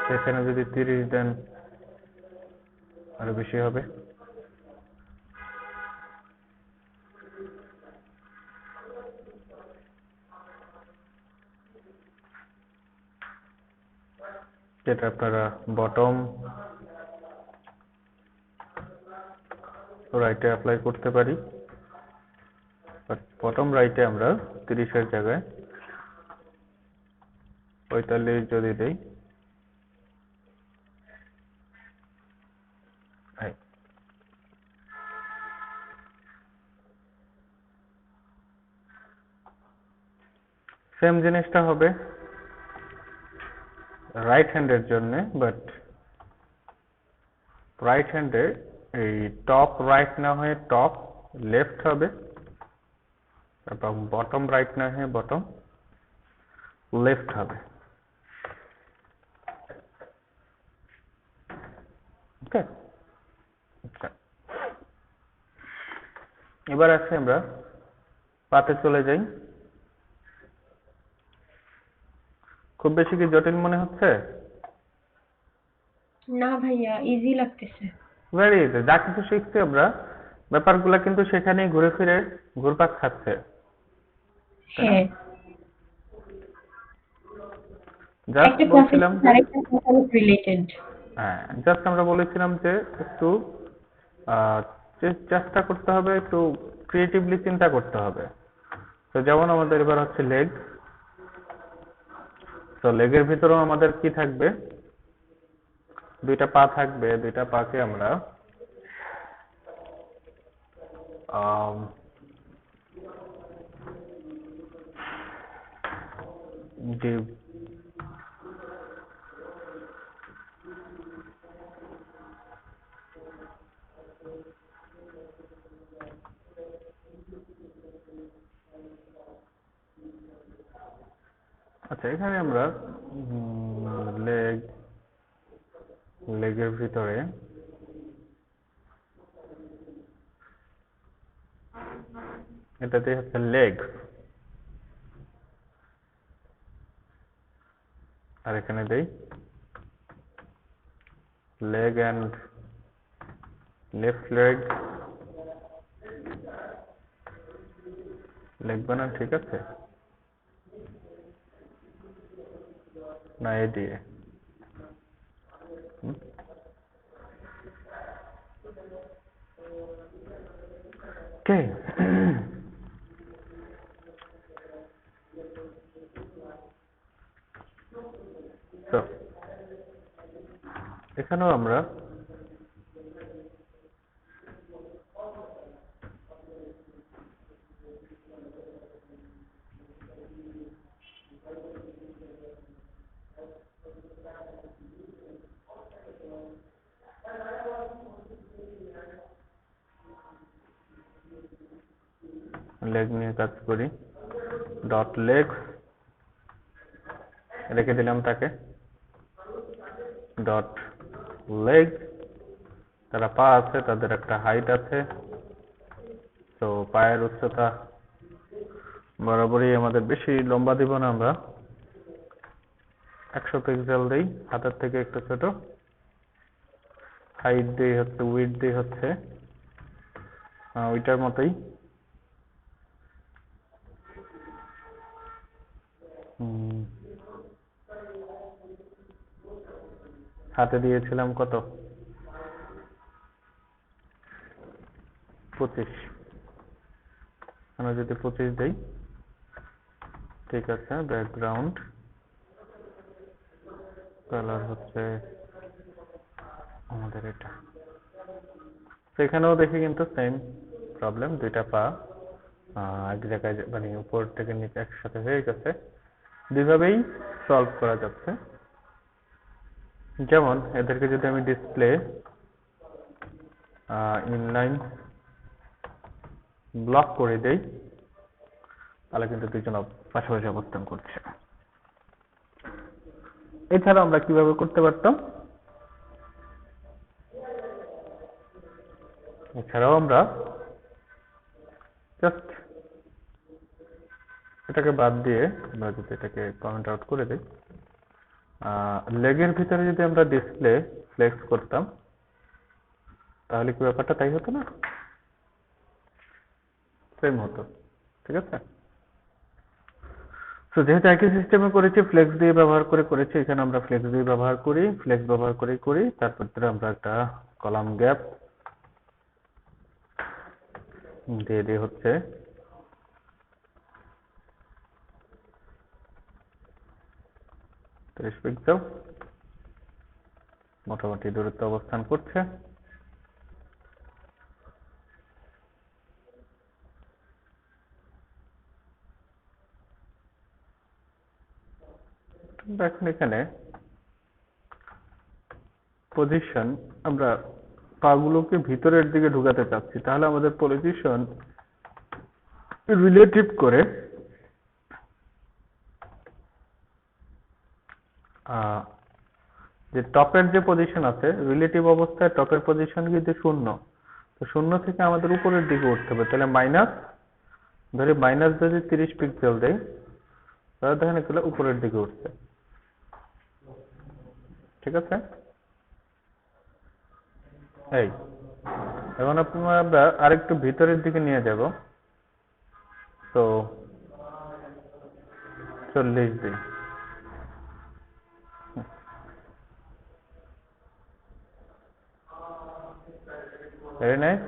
S1: সেখানে যদি 30 দেন আরো বেশি হবে। যেটা আপনারা বটম রাইটে অ্যাপ্লাই করতে পারি, বাট বটম রাইটে আমরা 30-এর জায়গায় 45 যদি দেই, সেম জিনিসটা হবে রাইট হ্যান্ডের জন্য, বাট রাইট হ্যান্ডে এই টপ রাইট না হয়ে টপ লেফট হবে। এবং বটম রাইট না হয়ে বটম লেফট হবে। ওকে, আচ্ছা, এবার আসি আমরা পাতে চলে যাই। খুব বেশি কি জটিল মনে হচ্ছে?
S2: না ভাইয়া, ইজি লাগতেছে।
S1: Very easy. যা কিছু শিখছি আমরা, ব্যাপারগুলো কিন্তু সেখানেই ঘুরে ফিরে ঘুরপাক খাচ্ছে, তাই না?
S2: হ্যাঁ,
S1: জাস্ট
S2: একটা ক্লাসের
S1: বলছিলাম
S2: সাথে
S1: যে,
S2: আরেকটা ক্লাস রিলেটেড।
S1: হ্যাঁ, জাস্ট আমরা বলেছিলাম যে একটু আহ, চেষ্টা করতে হবে, একটু ক্রিয়েটিভলি চিন্তা করতে হবে। তো যেমন আমাদের এবার হচ্ছে লেগ। তো লেগের ভিতরেও আমাদের কি থাকবে? দুইটা পা থাকবে। দুইটা পাকে আমরা আম, যে আচ্ছা, এখানে আমরা লেগের ভিতরে এটাতে হচ্ছে লেগ, আর এখানে দেই leg and left leg. Leg বানান ঠিক আছে না? এ দিয়ে ওকে। তো এখানেও আমরা লেগ নিয়ে কাজ করি। ডট লেগস রেখে দিলাম তাকে। ডট লেগ, তারা পা আছে, তাদের একটা হাইট আছে। তো পায়ের উচ্চতা বরাবরই আমাদের বেশি লম্বা দিব না আমরা, 100 পিক্সেল দেই, হাতের থেকে একটু ছোট। হাইট দিয়ে হচ্ছে, উইডথ দিয়ে হচ্ছে ওইটার মতোই। হাতে দিয়েছিলাম কত? 25। আমরা যদি 25 দেই, ঠিক আছে। ব্যাকগ্রাউন্ড কালার হচ্ছে আমাদের এটা। সেখানেও দেখি কিন্তু সেম প্রবলেম, দুইটা পা এক জায়গায় মানে উপর থেকে নিচে একসাথে হয়ে গেছে। দুইভাবেই সলভ করা যাচ্ছে। যেমন এদেরকে যদি আমি ডিসপ্লে ইনলাইন ব্লক করে দেই, তাহলে কিন্তু দুইজন পাশাপাশি অবস্থান করছে। এছাড়া আমরা কিভাবে করতে পারতাম? এছাড়াও আমরা জাস্ট এটাকে বাদ দিয়ে আমরা যদি এটাকে কমেন্ট আউট করে দিই, লেগের ভিতরে যদি আমরা ডিসপ্লে ফ্লেক্স করতাম, তাহলে কি ব্যাপারটা তাই হতো না? সেম হতো, ঠিক আছে। তো যেহেতু একই সিস্টেমে করেছি, ফ্লেক্স দিয়ে ব্যবহার করে করেছি, এখানে আমরা ফ্লেক্স দিয়ে ব্যবহার করি, ফ্লেক্স ব্যবহার করি, তারপর আমরা একটা কলাম গ্যাপ দিয়ে হচ্ছে 30 পিক্সেল মোটামুটি দূরত্ব অবস্থান করছে। এখন এখানে পজিশন, আমরা পাগুলোকে ভিতরের দিকে ঢুকাতে চাচ্ছি, তাহলে আমাদের পজিশন রিলেটিভ করে যে টপের যে পজিশন আছে, রিলেটিভ অবস্থায় টপের পজিশন কিন্তু শূন্য, তো শূন্য থেকে আমাদের উপরের দিকে উঠতে হবে। তাহলে মাইনাস যদি 30 পিক্সেল দেয়, তাহলে দেখেন এগুলো উপরের দিকে উঠছে। ঠিক আছে, এই এখন আমরা আরেকটু ভিতরের দিকে নিয়ে যাব। তো 40 দিন, ভেরি নাইস।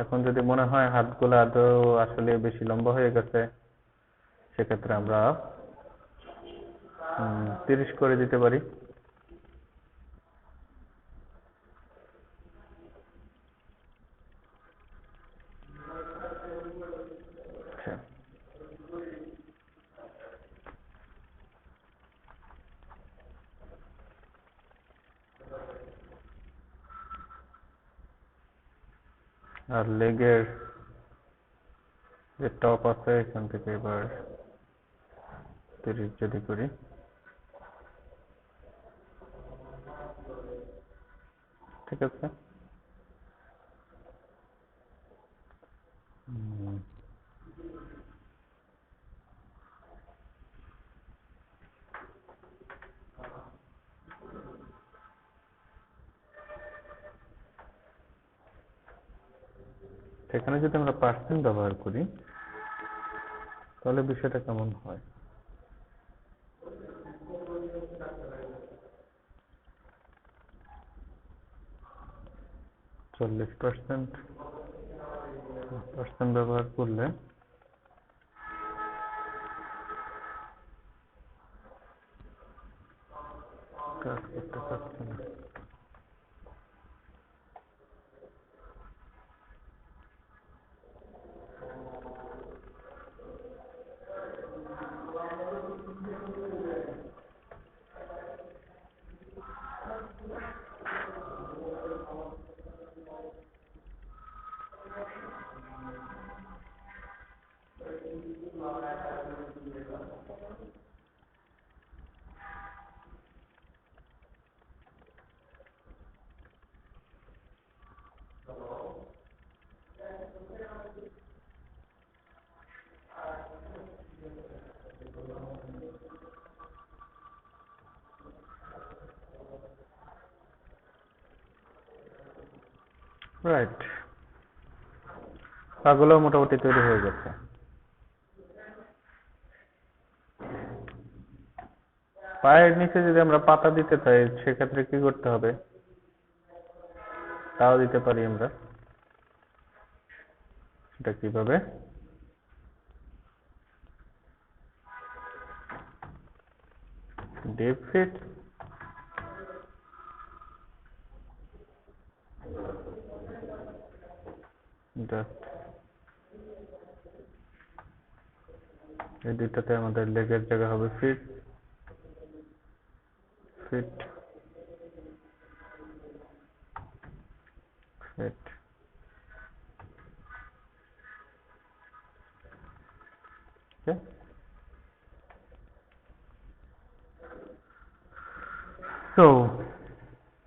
S1: এখন যদি মনে হয় হাতগুলো আদৌ আসলে বেশি লম্বা হয়ে গেছে, সেক্ষেত্রে আমরা 30 করে দিতে পারি। আচ্ছা, আর লেগের যে টপ আছে এখান থেকে এবার 30 যদি করি, ঠিক আছে। সেখানে যদি আমরা পার্সেন্ট ব্যবহার করি, তাহলে বিষয়টা কেমন হয়? 40% ব্যবহার করলে কাজ করতে পারছে না। রাইট, পাগুলো মোটামুটি তৈরি হয়ে গেছে। পায়ের নিচে যদি আমরা পাতা দিতে চাই, সেক্ষেত্রে কি করতে হবে? তাও দিতে পারি আমরা। সেটা কিভাবে? ডিপ ফিট, জাস্ট এই দুইটাতে আমাদের লেগের জায়গা হবে ফিট, ফিট, ফিট। ওকে, সো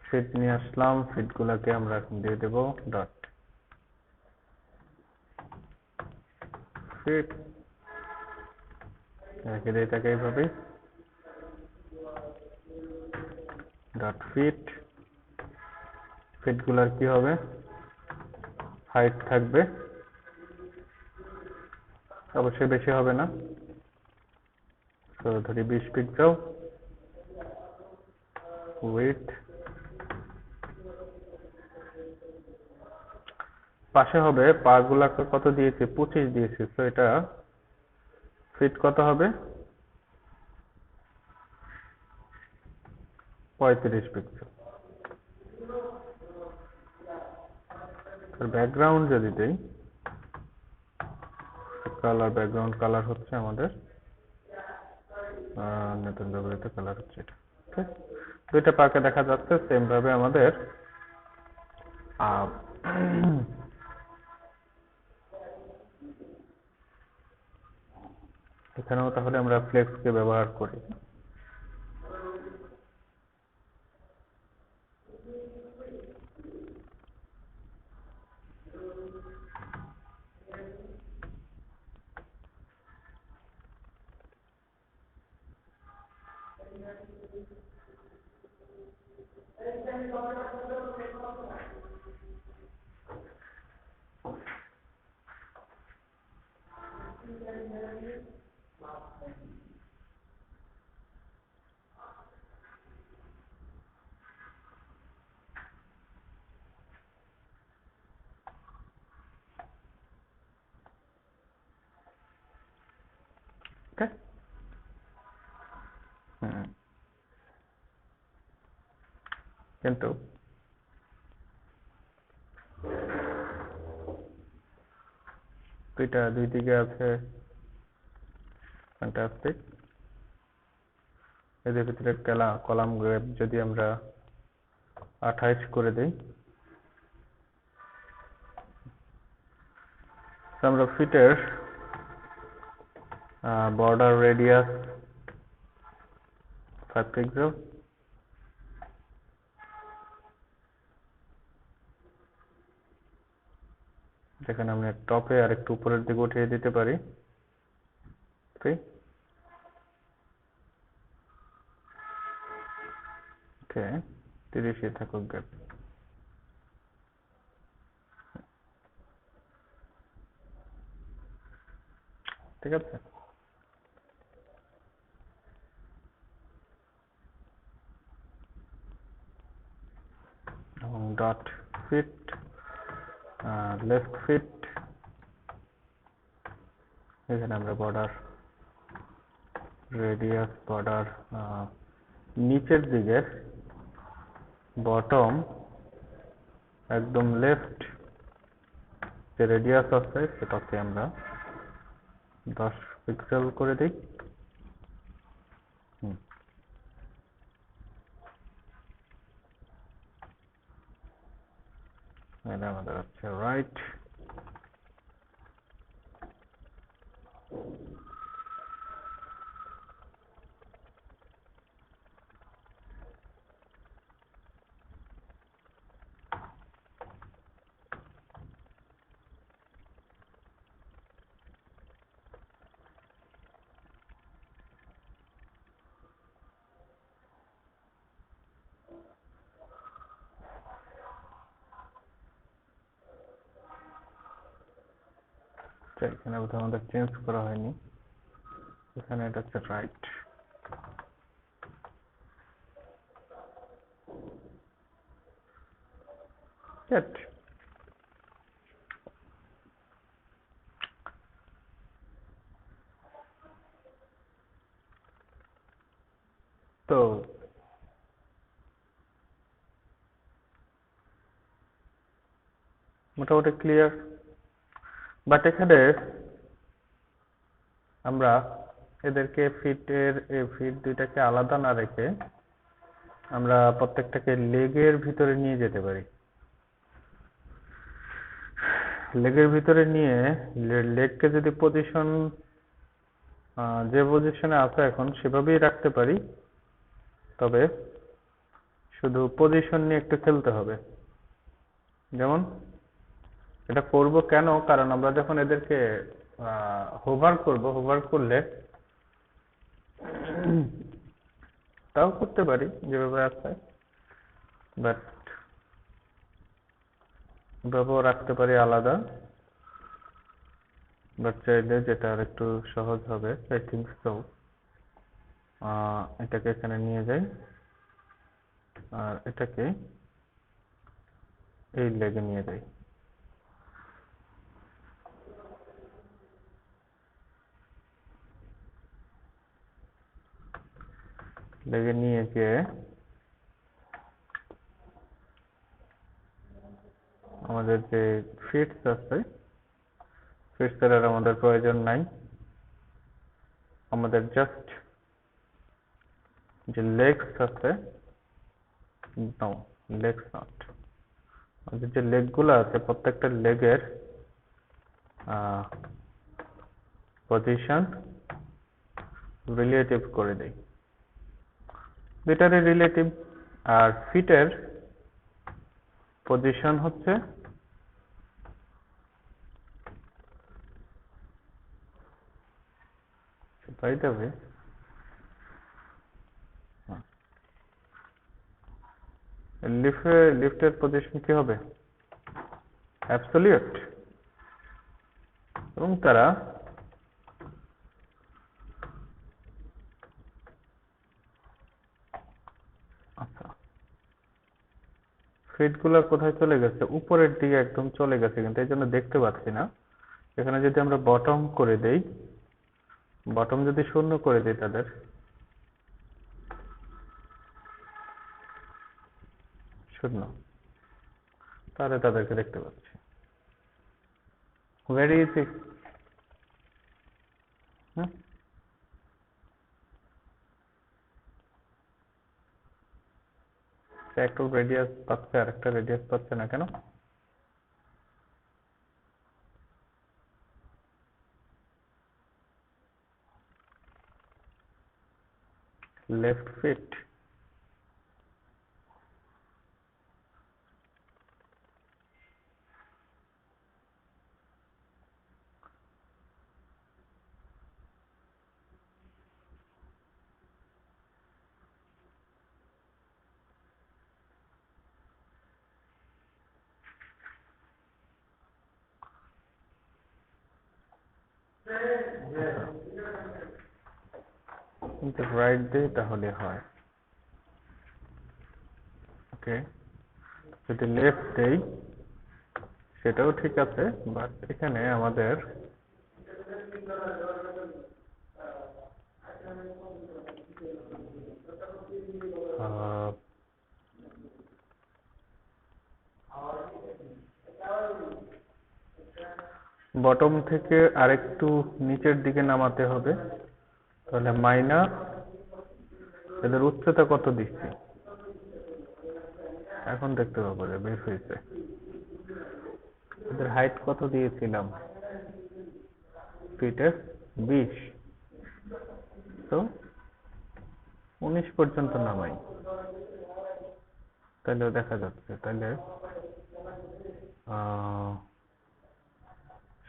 S1: ফিট নিয়ে আসলাম, ফিট গুলাকে আমরা এখন দিয়ে দেব ডট ফিট, রেখে দিই এটাকে এইভাবে ডট ফিট। ফিট গুলার কি হবে? হাইট থাকবে, অবশ্যই বেশি হবে না। তো ধরি 20 পিক্সেল। উইডথ পাশে হবে, পা গুলাকে কত দিয়েছি? 25 দিয়েছি, তো এটা ফিট কত হবে? 35 পিক্সেল। ব্যাকগ্রাউন্ড যদি দেই, কালার, ব্যাকগ্রাউন্ড কালার হচ্ছে আমাদের নতুন ব্যবহৃত কালার হচ্ছে এটা। ওকে, দুইটা পাকে দেখা যাচ্ছে সেম ভাবে আমাদের এখানেও তাহলে আমরা ফ্লেক্স কে ব্যবহার করি। ওকে, কিন্তু দুই দিকে আছে ফ্যান্টাস্টিক। এদের ভিতরে কলাম গ্রেপ যদি আমরা 28 করে দিই, আমরা ফিটের বর্ডার রেডিয়াস 5 পিক্সেল, যেখানে আমরা টপে আর একটু উপরের দিকে উঠিয়ে দিতে পারি 3। ওকে, 30 থাকুক গ্যাপ। ঠিক আছে, এবং ডট ফিট লেফট ফিট, এখানে আমরা বর্ডার রেডিয়াস বর্ডার নিচের দিকে বটম একদম লেফট যে রেডিয়াস আছে সেটাকে আমরা 10 পিক্সেল করে দিই। এটা আমাদের হচ্ছে রাইট। এখানে বোধহয় আমাদের চেঞ্জ করা হয়নি, এখানে এটা হচ্ছে রাইট। তো মোটামুটি ক্লিয়ার, বাট এখানে আমরা এদেরকে ফিট দুইটাকে আলাদা না রেখে আমরা প্রত্যেকটাকে লেগের ভিতরে নিয়ে যেতে পারি। লেগের ভিতরে নিয়ে লেগকে যদি যে পজিশনে আছে এখন সেভাবেই রাখতে পারি, তবে শুধু পজিশন নিয়ে একটু খেলতে হবে। যেমন এটা করব কেন, কারণ আমরা যখন এদেরকে হোভার করলে তাও করতে পারি যেভাবে আছে, বাট এভাবেও রাখতে পারি আলাদা। বাট চাইলে যেটা আর একটু সহজ হবে, আই থিঙ্ক সো, এটাকে এখানে নিয়ে যাই আর এটাকে এই লেগে নিয়ে যাই। লেগে নিয়ে গিয়ে আমাদের যে ফিটস আছে, ফিটসের আর আমাদের প্রয়োজন নাই, আমাদের জাস্ট যে লেগস আছে, নো লেগস নট, আমাদের যে লেগগুলো আছে প্রত্যেকটা লেগের পজিশন রিলেটিভ করে দেই, দুইটারই রিলেটিভ। আর ফিটের পজিশন হচ্ছে বাই দ্য ওয়ে, লিফটের পজিশন কি হবে? অ্যাবসলিউট। এবং তারা আচ্ছা, ফিটগুলো কোথায় চলে গেছে? উপরের দিকে একদম চলে গেছে, কিন্তু এই জন্য দেখতে পাচ্ছি না। এখানে যদি আমরা বটম করে দেই, বটম যদি শূন্য করে দিই তাদের, শূন্য, তাহলে তাদেরকে দেখতে পাচ্ছি। Very easy. একটু রেডিয়াস পাচ্ছে আর একটা রেডিয়াস পাচ্ছে না কেন? লেফট ফিট, কিন্তু রাইট দিই তাহলে হয়। ওকে, যদি লেফট দেই সেটাও ঠিক আছে, বাট এখানে আমাদের বটম থেকে আরেকটু নিচের দিকে নামাতে হবে। তাহলে মাইনাস, এদের উচ্চতা কত দিচ্ছি এখন দেখতে পাবো যে বেশ হয়েছে। এদের হাইট কত দিয়েছিলাম? ফিটের 20, তো 19 পর্যন্ত নামাই, তাহলেও দেখা যাচ্ছে। তাহলে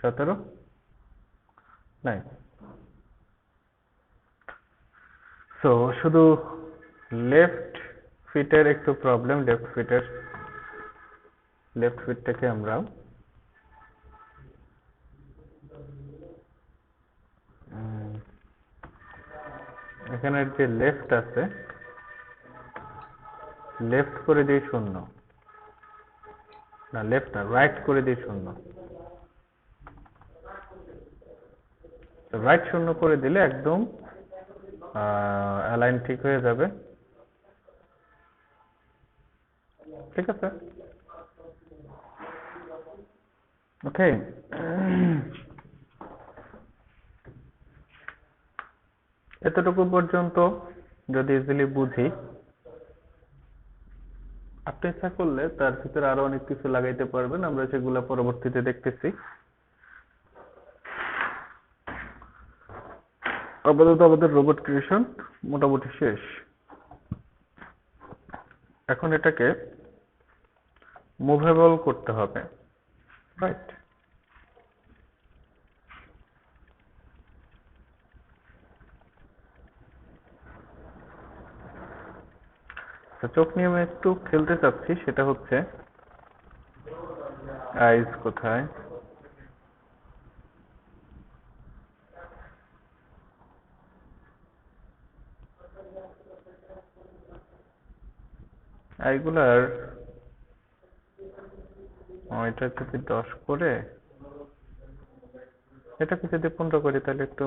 S1: 17 নাই। সো শুধু লেফট ফিটের একটু প্রবলেম। লেফট ফিটটাকে আমরা এখানের যে লেফট আছে, লেফট করে দিই শূন্য, না লেফট না, রাইট করে দিই শূন্য। রাইট শূন্য করে দিলে একদম অ্যালাইন ঠিক হয়ে যাবে। ঠিক আছে, ওকে। এতটুকু পর্যন্ত যদি ইজিলি বুঝি, আপনি ইচ্ছা করলে তার ভিতরে আরো অনেক কিছু লাগাইতে পারবেন, আমরা সেগুলো পরবর্তীতে দেখতেছি। আপাতত আমাদের রোবট ক্রিয়েশন মোটামুটি শেষ। এখন এটাকে মুভেবল করতে হবে, রাইট? চোখ নিয়ে আমি একটু খেলতে চাচ্ছি, সেটা হচ্ছে আইস কোথায়? এইগুলার এটা যদি 10 করে, এটাকে যদি 15 করি, তাহলে একটু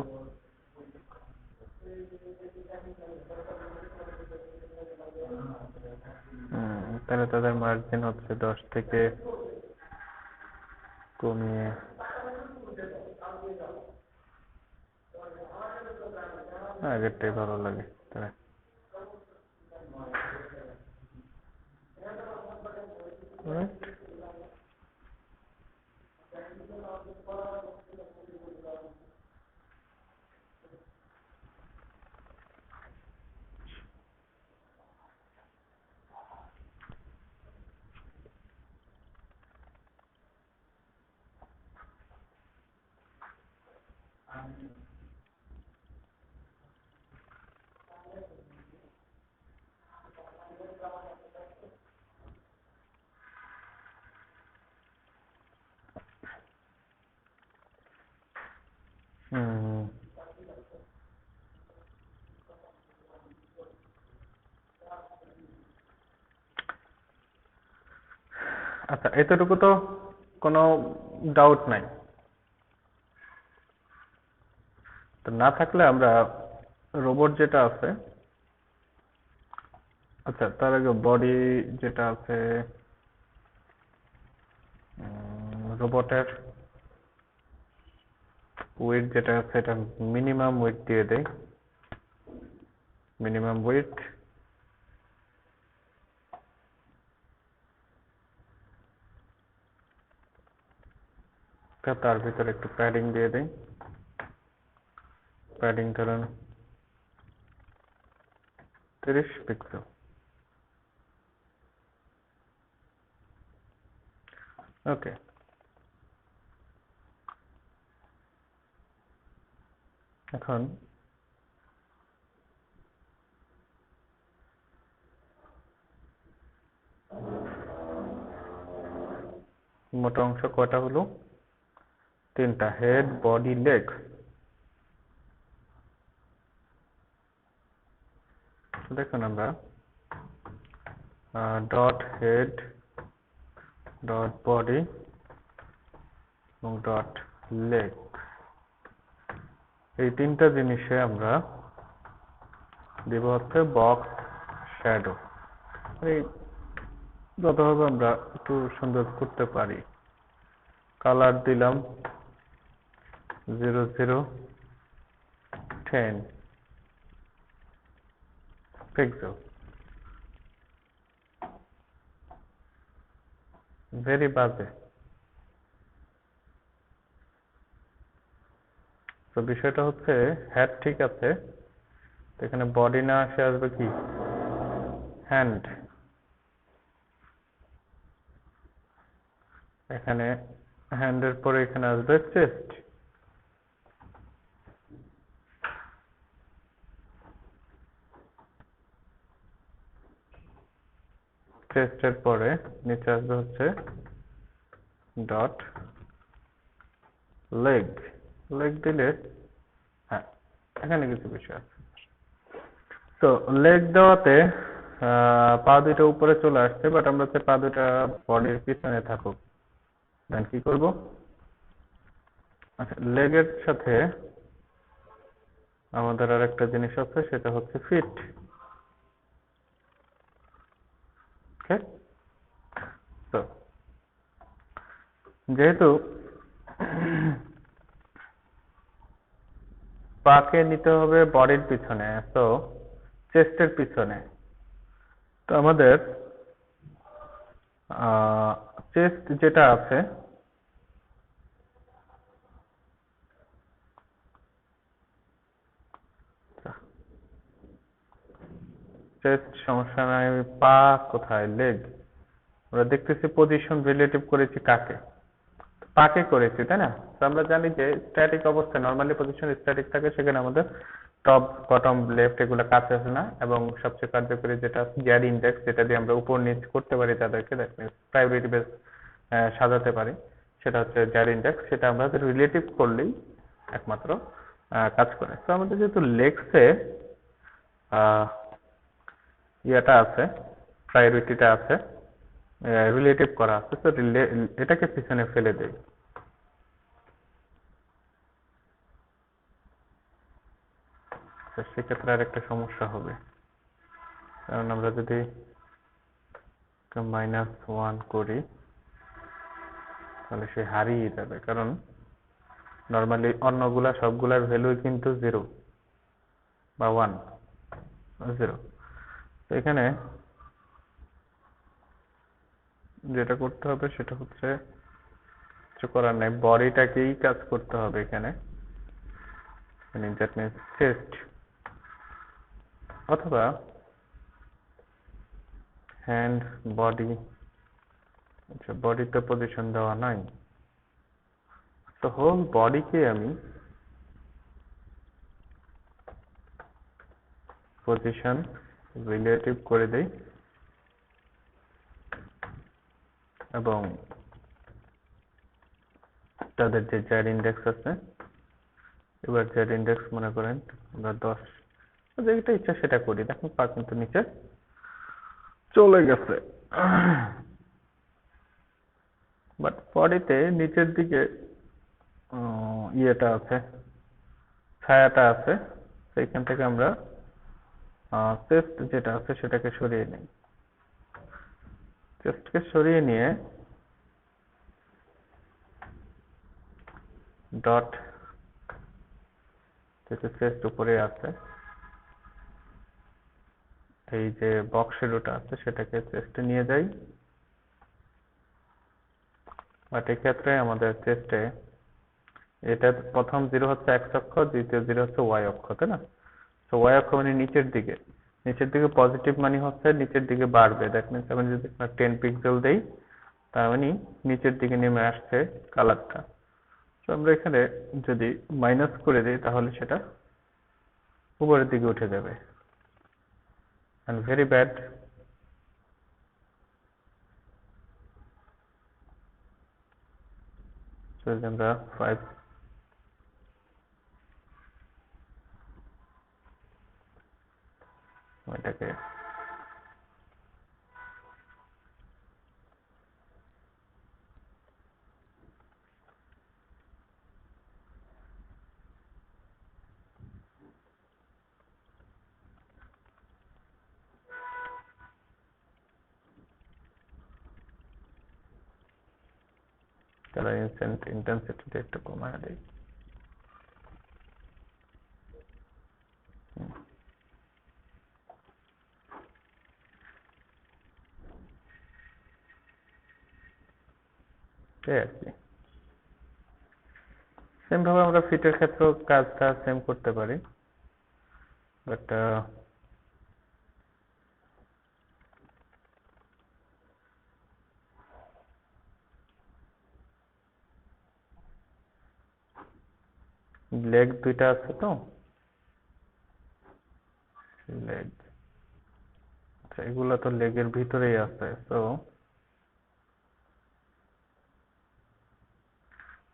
S1: তাহলে তাদের মার্জিন হচ্ছে 10 থেকে কমিয়ে আগেরটাই ভালো লাগে। তাই রাইট? আচ্ছা, এতটুকু তো কোনো ডাউট নাই। তো না থাকলে আমরা রোবট যেটা আছে, আচ্ছা তার আগে বডি যেটা আছে, রোবটের ওয়েট যেটা আছে এটা মিনিমাম ওয়েট দিয়ে দেই। মিনিমাম ওয়েট তার ভিতরে একটু প্যাডিং দিয়ে দেই। প্যাডিং ধরুন 30 পিক্সেল। ওকে, এখন মোটা অংশ কয়টা হলো? 3টা, হেড, বডি, লেগ। দেখুন আমরা ডট হেড, ডট বডি এবং ডট লেগ, এই 3টা জিনিসে আমরা দেব হচ্ছে বক্স শ্যাডো। এই যতভাবে আমরা একটু সুন্দর করতে পারি। কালার দিলাম 0010 পিক্সেল। ভেরি বাজে। তো বিষয়টা হচ্ছে হেড ঠিক আছে, তো এখানে বডি না আসে আসবে কি হ্যান্ড। এখানে হ্যান্ডের পরে এখানে আসবে চেস্ট। চেস্টের পরে নিচে আসবে হচ্ছে ডট লেগ। লেগ দিলে হ্যাঁ, এখানে কিছু বিষয় আছে। তো লেগ দেওয়াতে পা দুটো উপরে চলে আসছে, বাট আমরা চাই পা দুটা বডির পিছনে থাকুক। দেন কি করব? আচ্ছা, লেগের সাথে আমাদের আর একটা জিনিস আছে, সেটা হচ্ছে ফিট। ওকে, তো যেহেতু পাকে নিতে হবে বডির পিছনে, তো চেস্টের পিছনে, তো আমাদের চেস্ট যেটা আছে চেস্ট সমস্যা নাই। পা কোথায়? লেগ। আমরা দেখতেছি পজিশন রিলেটিভ করেছি কাকে? পাকে করেছি, তাই না? তো আমরা জানি যে স্ট্যাটিক অবস্থায় নরমালি পজিশন স্ট্যাটিক থাকে, সেখানে আমাদের টপ, বটম, লেফট এগুলো কাজ আসে না, এবং সবচেয়ে কার্যকরী যেটা জ্যাড ইন্ডেক্স, যেটা দিয়ে আমরা উপর নিচ করতে পারি তাদেরকে, দ্যাট মিনস প্রায়োরিটি বেস সাজাতে পারি, সেটা হচ্ছে জ্যাড ইন্ডেক্স। সেটা আমরা রিলেটিভ করলেই একমাত্র কাজ করে। তো আমাদের যেহেতু লেগসে ইয়েটা আছে, প্রায়োরিটিটা আছে, রিলেটিভ করা আছে, তো এটাকে পিছনে ফেলে দেই। সেক্ষেত্রে আর একটা সমস্যা হবে, কারণ আমরা যদি -1 করি তাহলে সে হারিয়ে যাবে, কারণ নর্মালি অন্যগুলা সবগুলার ভ্যালু কিন্তু 0 বা 1, 0। তো এখানে যেটা করতে হবে সেটা হচ্ছে কিছু করার নাই, বডিটাকেই কাজ করতে হবে এখানে, দ্যাট মিনস চেস্ট, অথবা হ্যান্ড, বডি। আচ্ছা, বডিতে পজিশন দেওয়া নাই, তো হোল বডিকে আমি পজিশন রিলেটিভ করে দেই, এবং তাদের যে জ্যাড ইন্ডেক্স আছে, এবার জ্যাড ইন্ডেক্স মনে করেন আমরা 10, যেটা ইচ্ছা সেটা করি। দেখুন পা কিন্তু নিচে চলে গেছে। বাট বডিতে নিচের দিকে ইয়েটা আছে, ছায়াটা আছে, সেইখান থেকে আমরা চেস্ট যেটা আছে সেটাকে সরিয়ে নিই। চেস্টকে সরিয়ে নিয়ে ডট, যেহেতু চেস্ট উপরে আছে, এই যে বক্স শ্যাডোটা আছে সেটাকে চেস্টে নিয়ে যাই। বাট এক্ষেত্রে আমাদের চেস্টে এটা প্রথম 0 হচ্ছে x অক্ষ, দ্বিতীয় 0 হচ্ছে y অক্ষ, তাই না? তো y অক্ষ মানে নিচের দিকে, নিচের দিকে পজিটিভ মানে হচ্ছে নিচের দিকে বাড়বে। দ্যাট মিনস আমি যদি 10 পিক্সেল দেই তার মানে নিচের দিকে নেমে আসছে কালারটা। তো আমরা এখানে যদি মাইনাস করে দিই তাহলে সেটা উপরের দিকে উঠে যাবে। and very bad, so যদি আমরা 5 এটাকে কালার ইন্টেন্সিটিটা একটু কমায় দিই। এই আর কি। সেম ভাবে আমরা ফিটের ক্ষেত্রেও কাজটা সেম করতে পারি, বাট লেগ দুইটা আছে তো, লেগ, আচ্ছা এগুলা তো লেগের ভিতরেই আছে, তো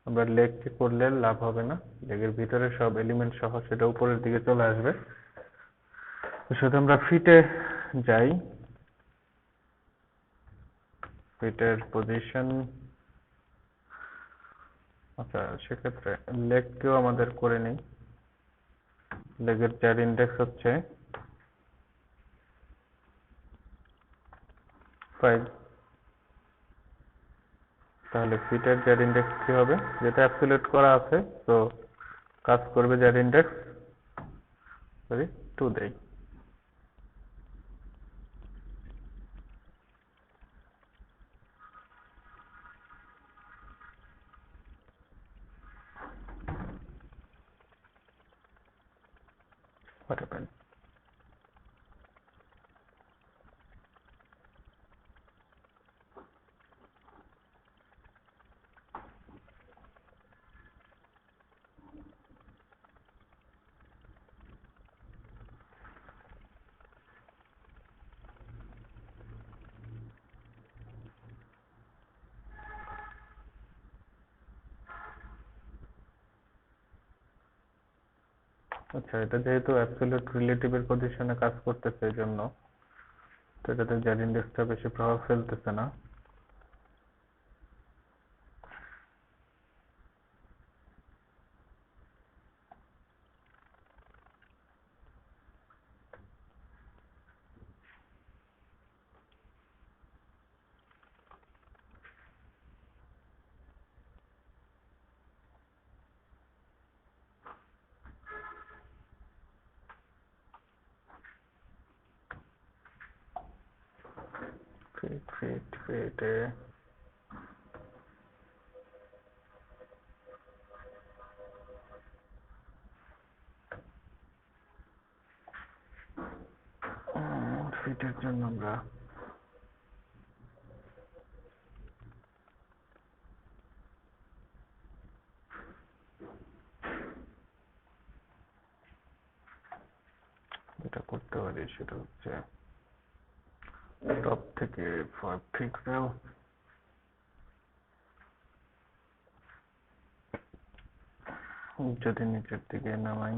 S1: আমরা লেগকে করলে লাভ হবে না, লেগের ভিতরে সব এলিমেন্ট সহ সেটা উপরের দিকে চলে আসবে। তো শুধু আমরা ফিটে যাই, ফিটের পজিশন, আচ্ছা সেক্ষেত্রে লেগকেও আমাদের করে নিই। লেগের যার ইন্ডেক্স হচ্ছে 5, তাহলে ফিটের যার ইন্ডেক্স কি হবে, যেটা অ্যাবসলিউট করা আছে, তো কাজ করবে যার ইন্ডেক্স, সরি 2 দেই। What happened? আচ্ছা এটা যেহেতু অ্যাবসলিউট রিলেটিভের পজিশনে কাজ করতেছে এই জন্য, তো এটাতে যার ইন্ডেক্সটা বেশি প্রভাব ফেলতেছে না। ফিটে ফিটের জন্য আমরা যেটা করতে পারি সেটা হচ্ছে টপ থেকে 5 পিক্সেল, যদি নিচের দিকে নামাই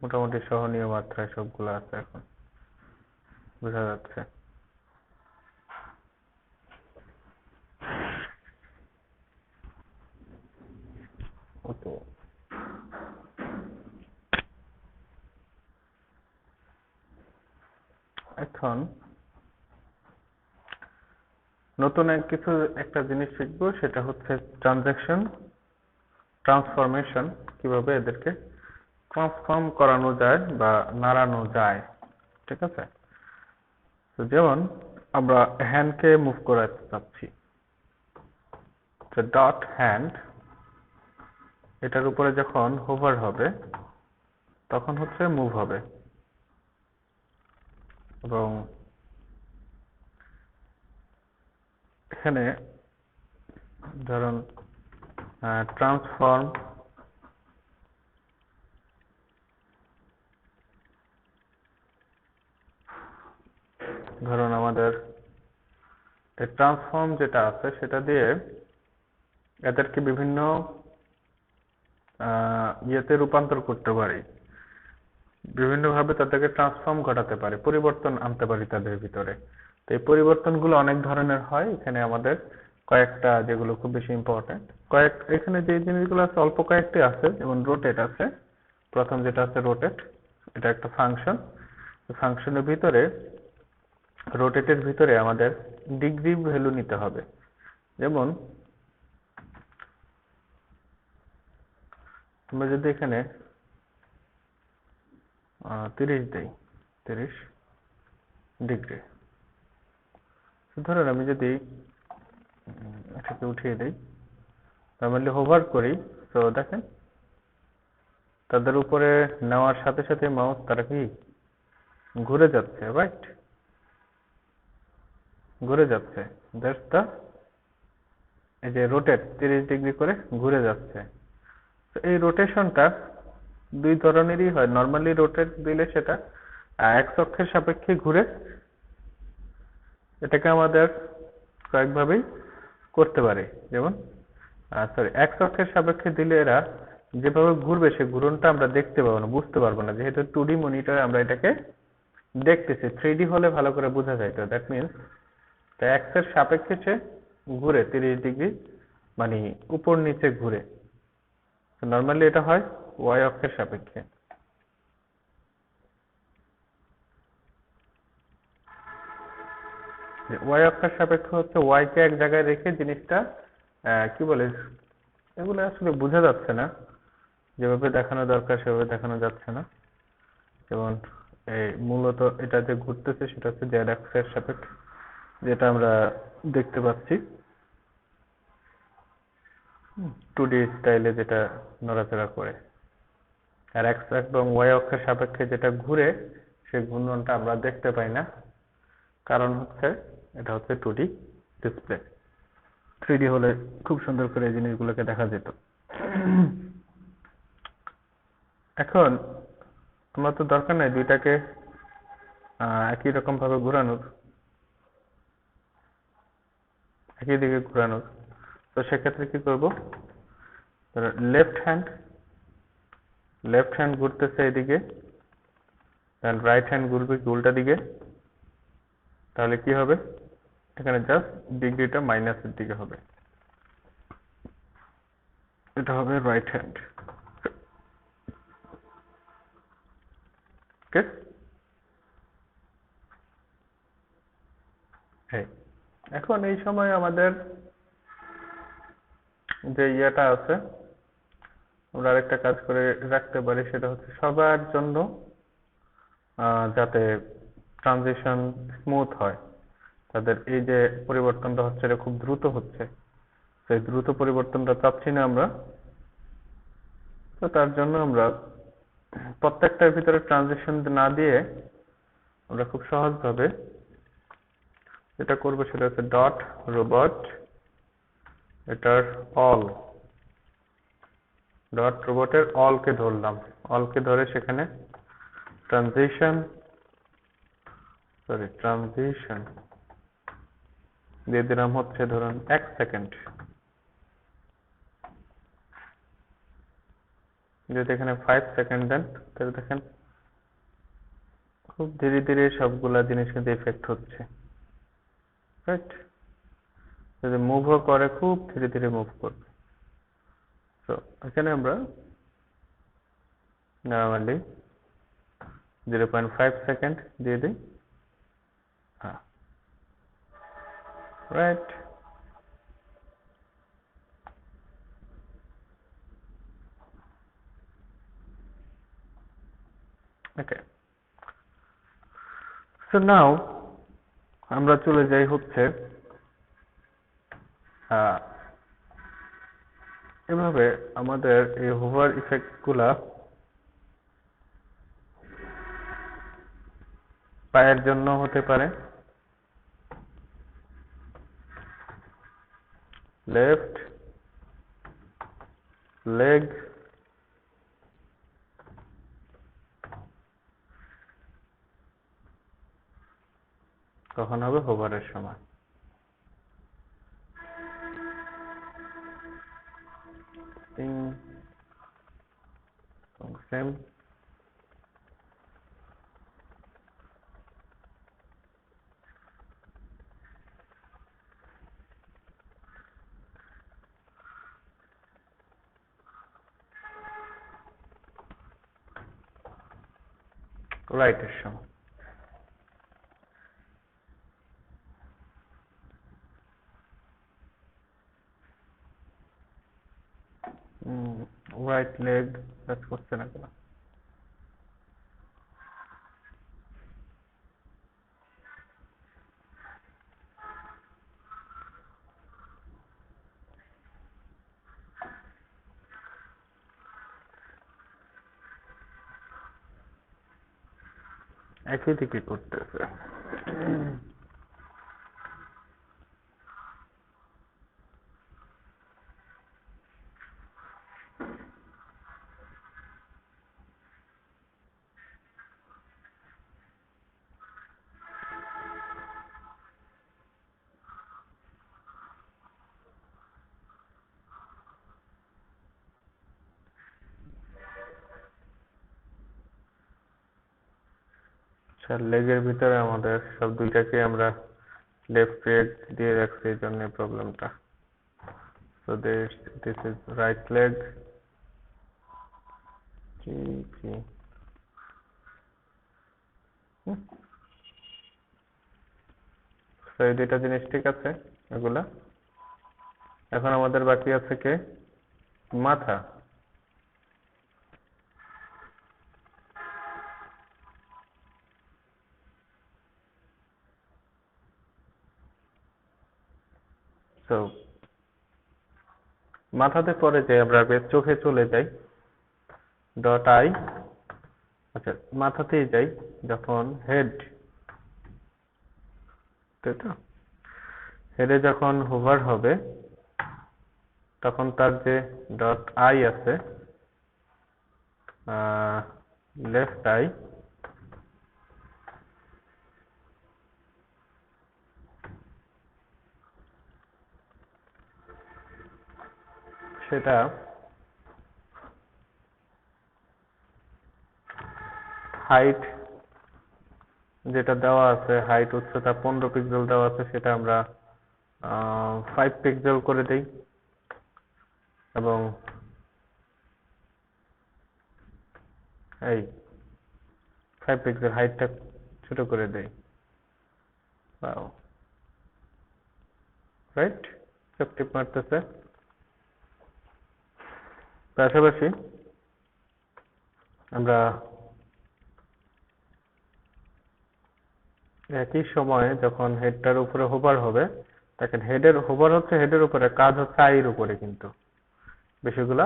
S1: মোটামুটি সহনীয় মাত্রায় সবগুলো আছে এখন, বোঝা যাচ্ছে। ওকে, এখন নতুন একটা জিনিস শিখবো, সেটা হচ্ছে ট্রানজাকশন ট্রান্সফরমেশন, কিভাবে এদেরকে ট্রান্সফর্ম করানো যায় বা নাড়ানো যায়। ঠিক আছে, তো যেমন আমরা হ্যান্ডকে মুভ করাতে চাচ্ছি, ডট হ্যান্ড, এটার উপরে যখন হোভার হবে তখন হচ্ছে মুভ হবে। এবং এখানে ধরুন ট্রান্সফর্ম, ধরুন আমাদের ট্রান্সফর্ম যেটা আছে সেটা দিয়ে এদেরকে বিভিন্ন ইয়েতে রূপান্তর করতে পারি, বিভিন্নভাবে তাদেরকে ট্রান্সফর্ম ঘটাতে পারি, পরিবর্তন আনতে পারি তাদের ভিতরে। তো এই পরিবর্তনগুলো অনেক ধরনের হয়। এখানে আমাদের কয়েকটা, যেগুলো খুব বেশি ইম্পর্টেন্ট, এখানে যে জিনিসগুলো আছে অল্প কয়েকটি আছে, যেমন রোটেট আছে। প্রথম যেটা আছে রোটেট, এটা একটা ফাংশন। ফাংশনের ভিতরে, রোটেটের ভিতরে আমাদের ডিগ্রি ভ্যালু নিতে হবে। যেমন আমরা যদি এখানে 30 দেই, 30 ডিগ্রি। ধরুন আমি যদি এটাকে উঠিয়ে দিই, নর্মালি হোভার করি, তো দেখেন তাদের উপরে নেওয়ার সাথে সাথে মাউস তারা কি ঘুরে যাচ্ছে, রাইট? ঘুরে যাচ্ছে, দ্যাটস দ্য, এই যে রোটেট 30 ডিগ্রি করে ঘুরে যাচ্ছে। তো এই রোটেশনটা দুই ধরনেরই হয়। নর্মালি রোটেট দিলে সেটা এক্স অক্ষের সাপেক্ষে ঘুরে, এটাকে আমাদের কয়েকভাবেই করতে পারি। যেমন এক্স অক্ষের সাপেক্ষে দিলে এরা যেভাবে ঘুরবে সে ঘুরনটা আমরা দেখতে পাবো না, বুঝতে পারবো না, যেহেতু 2D মনিটরে আমরা এটাকে দেখতেছি। 3D হলে ভালো করে বোঝা যায়। তো দ্যাট মিনস এক্স এর সাপেক্ষে সে ঘুরে 30 ডিগ্রি, মানে উপর নিচে ঘুরে। নর্মালি এটা হয় ওয়াই অক্ষের সাপেক্ষে। ওয়াই অক্ষের সাপেক্ষে হচ্ছে ওয়াই কে এক জায়গায় রেখে জিনিসটা কি বলে, এগুলো আসলে বোঝা যাচ্ছে না, যেভাবে দেখানো দরকার সেভাবে দেখানো যাচ্ছে না। যেমন এই মূলত এটা যে ঘুরতেছে সেটা হচ্ছে জেড অক্ষের সাপেক্ষে, যেটা আমরা দেখতে পাচ্ছি 2D স্টাইলে যেটা নড়াচড়া করে। আর এক্স এবং ওয়াই অক্ষের সাপেক্ষে যেটা ঘুরে, সেই ঘূর্ণনটা আমরা দেখতে পাই না, কারণ হচ্ছে এটা হচ্ছে 2D ডিসপ্লে। 3D হলে খুব সুন্দর করে এই জিনিসগুলোকে দেখা যেত। এখন আমরা তো দরকার নাই দুইটাকে একই রকম ভাবে ঘোরানোর, একই দিকে ঘোরানোর। তো সেক্ষেত্রে কি করব, লেফট হ্যান্ড ঘুরতেছে এদিকে, দেন রাইট হ্যান্ড ঘুরবে উল্টা দিকে। তাহলে কি হবে, এখানে জাস্ট ডিগ্রিটা মাইনাসের দিকে হবে, এটা হবে রাইট হ্যান্ড। ওকে, এখন এই সময় আমাদের যে ইয়েটা আছে, আমরা আরেকটা কাজ করে রাখতে পারি, সেটা হচ্ছে সবার জন্য যাতে ট্রানজিশন স্মুথ হয়, তাদের এই যে পরিবর্তনটা হচ্ছে এটা খুব দ্রুত হচ্ছে, সেই দ্রুত পরিবর্তনটা চাচ্ছি না আমরা। তো তার জন্য আমরা প্রত্যেকটার ভিতরে ট্রানজিশন না দিয়ে আমরা খুব সহজভাবে যেটা করবো সেটা হচ্ছে ডট রোবট, এটার অল, ডট রোবটের অলকে ধরলাম, অলকে ধরে সেখানে ট্রানজিশন দিয়ে দিলাম হচ্ছে ধরুন 1 সেকেন্ড। যদি এখানে 5 সেকেন্ড দেন তাহলে দেখেন খুব ধীরে ধীরে সবগুলা জিনিস কিন্তু ইফেক্ট হচ্ছে, রাইট? যদি মুভও করে খুব ধীরে ধীরে মুভ করবে। তো এখানে আমরা নর্মালি 0.5 সেকেন্ড দিয়ে দিই। হ্যাঁ, রাইট। ওকে, সো নাও আমরা চলে যাই হচ্ছে এভাবে আমাদের এই হোভার ইফেক্ট গুলা পায়ের জন্য হতে পারে, লেফট লেগ, কখন হবে হোভারের সময়। সেম, রাইটের সময়। রাইট লেগ কাজ করছে না কেন? একই দিকে করতেছে। আচ্ছা, লেগের ভিতরে আমাদের সব দুইটাকে আমরা লেফট লেগ দিয়ে রাখছি, এই জন্য প্রবলেমটা। So this is right leg. G G. So এই দুইটা জিনিস ঠিক আছে এগুলা। এখন আমাদের বাকি আছে কে? মাথা। So মাথাতে পরে যে আমরা চোখে চলে যাই, ডট আই। আচ্ছা, মাথাতেই যাই যখন হেড, তাই তো? হেডে যখন হোভার হবে তখন তার যে ডট আই আছে, লেফট আই, সেটা হাইট যেটা দেওয়া আছে, হাইট উচ্চতা 15 পিক্সেল দেওয়া আছে, সেটা আমরা 5 পিক্সেল করে দেই এবং এই 5 পিক্সেল হাইটটা ছোট করে দেই। রাইট, সব টিপ মারতেছে। পাশাপাশি আমরা একই সময়ে যখন হেডটার উপরে হোভার হবে, দেখেন হেডের হোভার হচ্ছে হেডের উপরে, কাজ হচ্ছে আইয়ের উপরে, কিন্তু বিষয়গুলা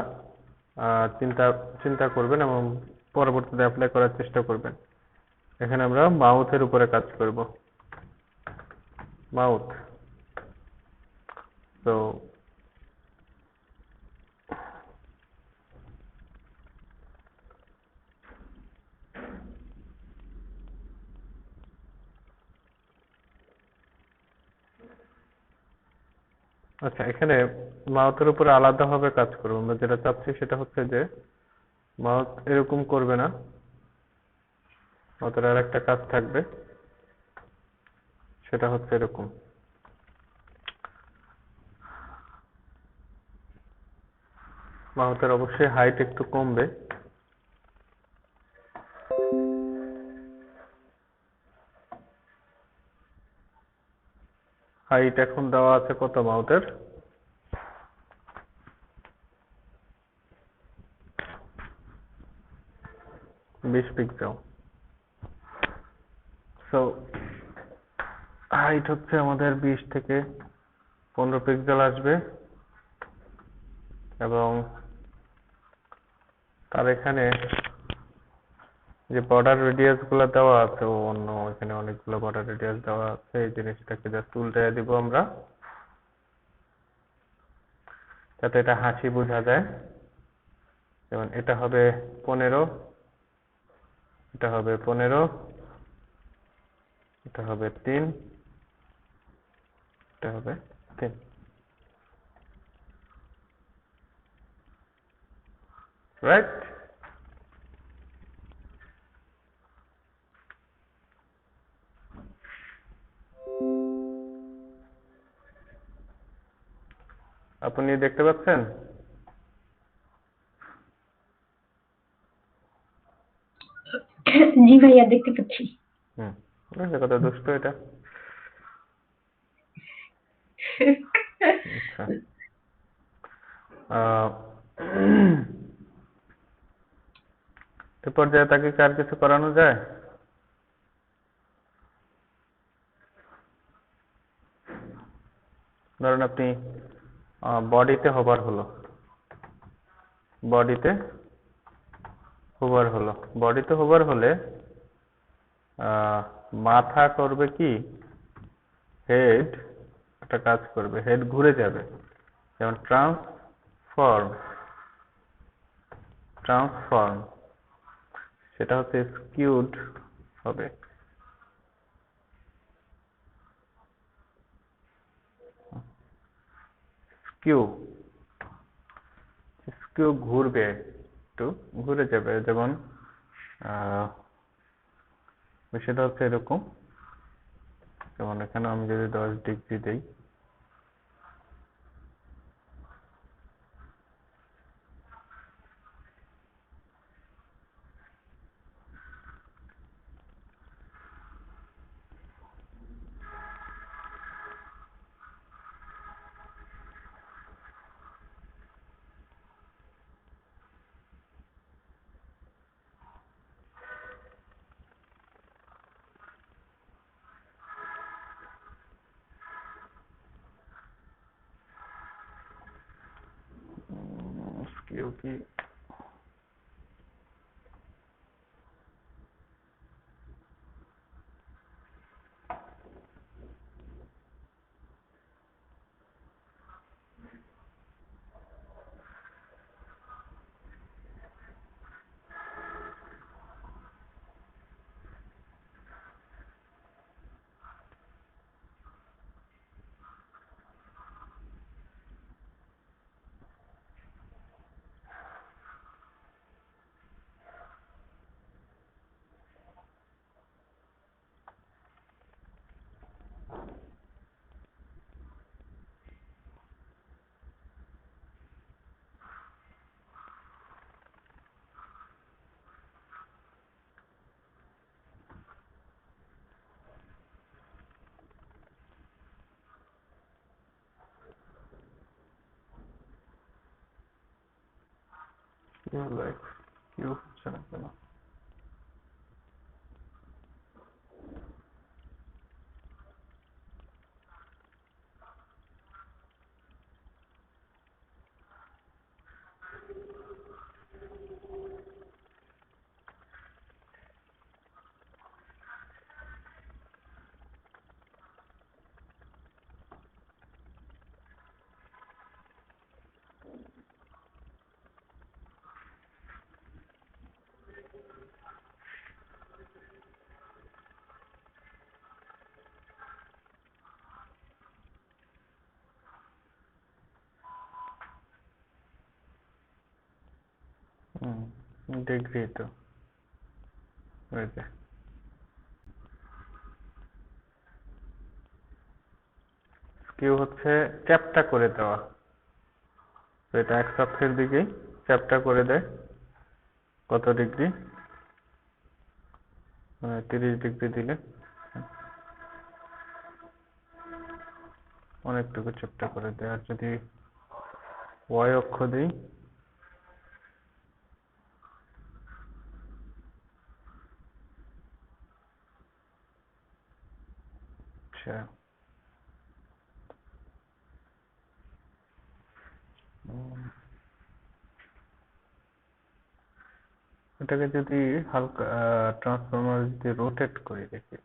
S1: চিন্তা চিন্তা করবেন এবং পরবর্তীতে অ্যাপ্লাই করার চেষ্টা করবেন। এখানে আমরা মাউথের উপরে কাজ করব, মাউথ। তো আচ্ছা, এখানে মাউথের উপরে আলাদাভাবে কাজ করবো। আমরা যেটা চাচ্ছি সেটা হচ্ছে যে মাউস এরকম করবে না, মাউসের আর একটা কাজ থাকবে, সেটা হচ্ছে এরকম। মাউসের অবশ্যই হাইট একটু কমবে। হাইট এখন দেওয়া আছে কত মাউসের? 20 পিক্সেল। সো হাইট হচ্ছে আমাদের 20 থেকে 15 পিক্সেল আসবে, এবং তার এখানে যে বর্ডার রেডিয়াস গুলো দেওয়া আছে, অন্য এখানে অনেকগুলো বর্ডার রেডিয়াস দেওয়া আছে, এই জিনিসটাকে জাস্ট উল্টায় দিব আমরা, যাতে এটা হাসি বোঝা যায়। যেমন এটা হবে 15, এটা হবে 15, এটা হবে 3, এটা হবে 3। রাইট? আপনি দেখতে পাচ্ছেন?
S2: জি ভাইয়া, দেখতে পাচ্ছি।
S1: হুম, কত দুষ্ট এটা। আচ্ছা, এ পর্যায়ে তাকে কি আর কিছু করানো যায়? ধরেন আপনি বডিতে হোভার হলো, বডিতে হোভার হলো, বডিতে হোভার হলে মাথা করবে কি, হেড একটা কাজ করবে, হেড ঘুরে যাবে। যেমন ট্রান্সফর্ম, ট্রান্সফর্ম সেটা হচ্ছে স্কিউড হবে। স্কিউ, স্কিউ ঘুরবে, একটু ঘুরে যাবে। যেমন সেটা হচ্ছে এরকম। যেমন এখানে আমি যদি 10 ডিগ্রি দেই, স্কিউ কি, কি হলো, স্কিউ হচ্ছে না কেন? হুম ডিগ্রি তো ওই যে স্কিউ হচ্ছে চ্যাপ্টা করে দেওয়া, তো এটা এক্স অক্ষের দিকেই চ্যাপ্টা করে দেয় কত ডিগ্রি, 30 ডিগ্রি দিলে অনেকটুকু চ্যাপ্টা করে দেয়। আর যদি ওয়াই অক্ষ দিই, আচ্ছা এটাকে যদি হালকা ট্রান্সফরমার যদি রোটেট করি, দেখি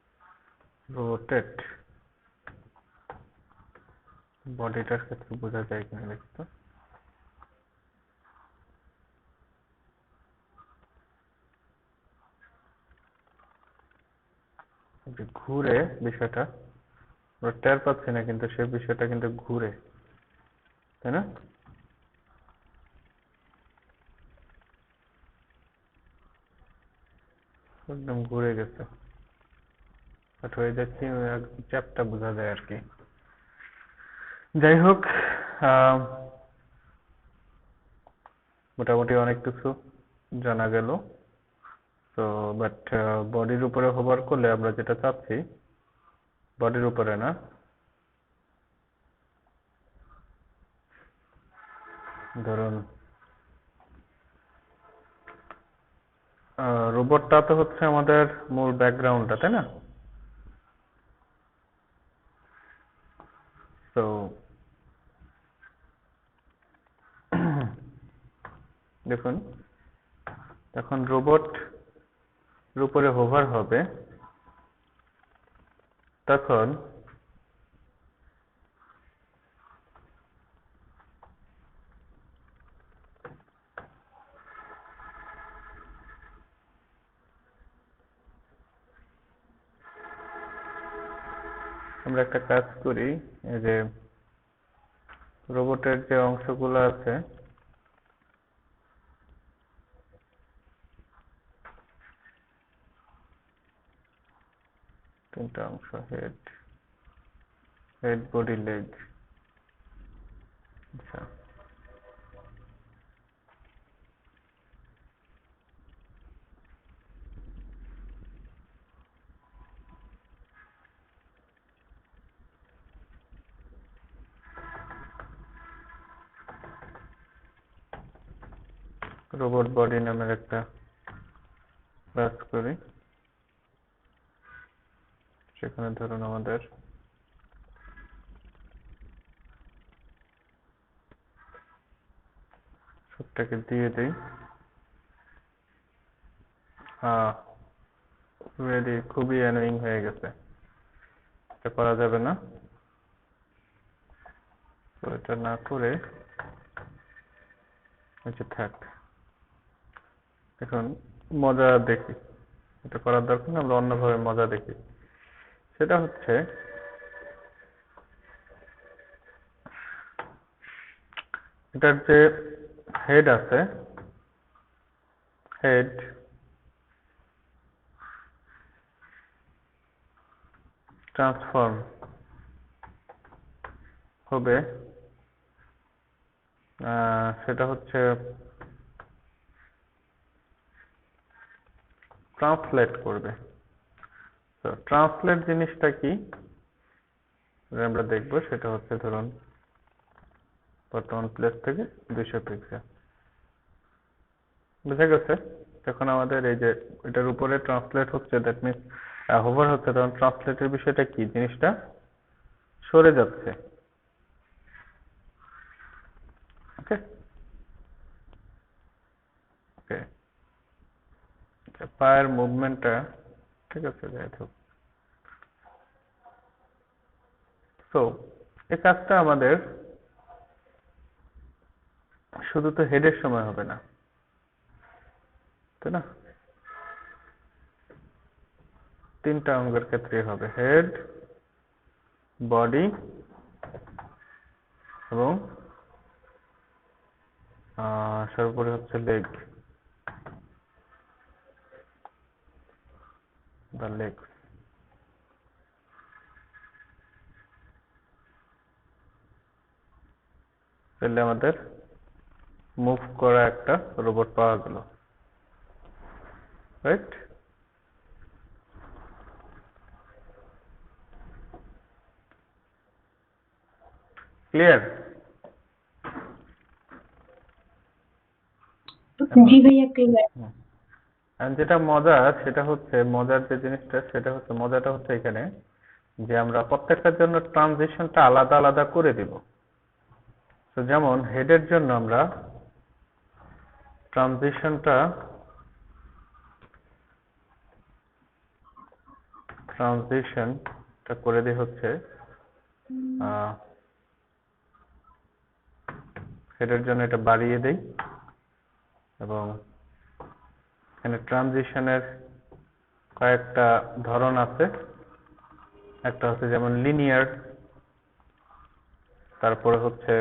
S1: রোটেট বডিটার ক্ষেত্রে বোঝা যায় কিনা দেখি তো। যে ঘুরে বিষয়টা আমরা টের পাচ্ছি না, কিন্তু সে বিষয়টা কিন্তু ঘুরে, তাই না? একদম ঘুরে গেছে, বাট হয়ে যাচ্ছে চ্যাপটা বোঝা যায় আর কি। যাই হোক, মোটামুটি অনেক কিছু জানা গেল। তো বাট বডির উপরে হোভার করলে আমরা যেটা চাচ্ছি, বডির উপরে না, ধরুন রোবটটা তো হচ্ছে আমাদের মূল ব্যাকগ্রাউন্ডটা, তাই না? তো দেখুন, যখন রোবট উপরে হোভার হবে তখন আমরা একটা কাজ করি, এই যে রোবটের যে অংশগুলো আছে তিনটা অংশ, হেড বডি লেগ, আচ্ছা রোবট বডি নামের একটা ক্লাস করি, সেখানে ধরুন আমাদের সবটাকে দিয়ে দিই। রেডি, খুবই অ্যানোয়িং হয়ে গেছে, এটা করা যাবে না। তো এটা না করে আচ্ছা থাক, এখন মজা দেখি, এটা করার দরকার না, আমরা অন্যভাবে মজা দেখি। সেটা হচ্ছে এটার যে হেড আছে, হেড ট্রান্সফর্ম হবে, সেটা হচ্ছে ট্রান্সলেট করবে। তো ট্রান্সলেট জিনিসটা কি আমরা দেখবো, সেটা হচ্ছে ধরুন বর্তমান প্লেস থেকে 200 পিক্সেল, বুঝা গেছে? যখন আমাদের এই যে এটার উপরে ট্রান্সলেট হচ্ছে, দ্যাট মিনস হোভার হচ্ছে, তখন ট্রান্সলেটের বিষয়টা কি, জিনিসটা সরে যাচ্ছে। ওকে ওকে, পায়ের মুভমেন্টটা ঠিক আছে, যাই হোক। তো এই কাজটা আমাদের শুধু তো হেডের সময় হবে না, তাই না? তিনটা অঙ্গের ক্ষেত্রে হবে, হেড, বডি এবং সর্বোপরি হচ্ছে লেগ। the legs. তাহলে আমাদের মুভ করা একটা রোবট পাওয়া গেল, রাইট? ক্লিয়ার?
S2: জি ভাইয়া ক্লিয়ার।
S1: আর যেটা মজার সেটা হচ্ছে, মজার যে জিনিসটা সেটা হচ্ছে, মজাটা হচ্ছে এখানে যে আমরা প্রত্যেকটার জন্য ট্রানজিশনটা আলাদা আলাদা করে দিব। তো যেমন হেডের জন্য আমরা ট্রানজিশনটা করে দিই হচ্ছে হেডের জন্য এটা বাড়িয়ে দেই, এবং এখানে ট্রানজিশনের কয়েকটা ধরন আছে। একটা হচ্ছে যেমন লিনিয়ার, তারপরে হচ্ছে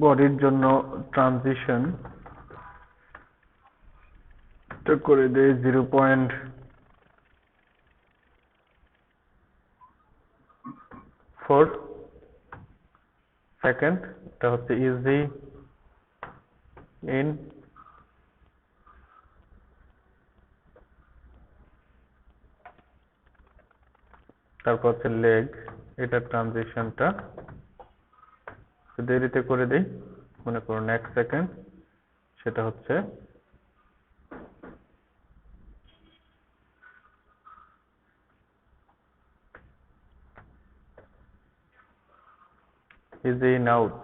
S1: বডির জন্য ট্রানজিশন করে দেই 0.4 সেকেন্ড। এটা হচ্ছে ইজি ইন, তারপর হচ্ছে লেগ, এটা ট্রানজিশনটা দেরিতে করে দেই, মনে করুন 1 সেকেন্ড। সেটা হচ্ছে ইজি ইন আউট।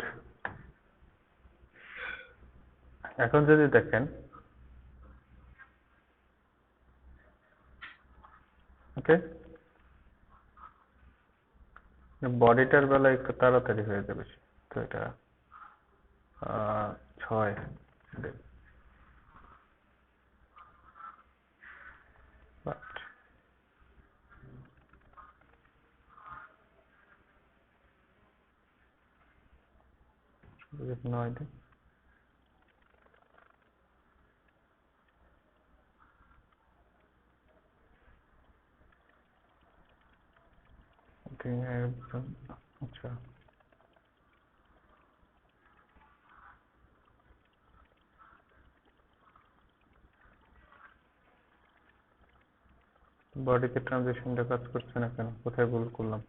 S1: এখন যদি দেখেন, ওকে, বডিটার বেলা একটু তাড়াতাড়ি হয়ে যাবে, তো এটা 6 বাট no idea. Okay, আচ্ছা, বডিতে ট্রানজিশনটা কাজ করছে না কেন? কোথায় ভুল করলাম?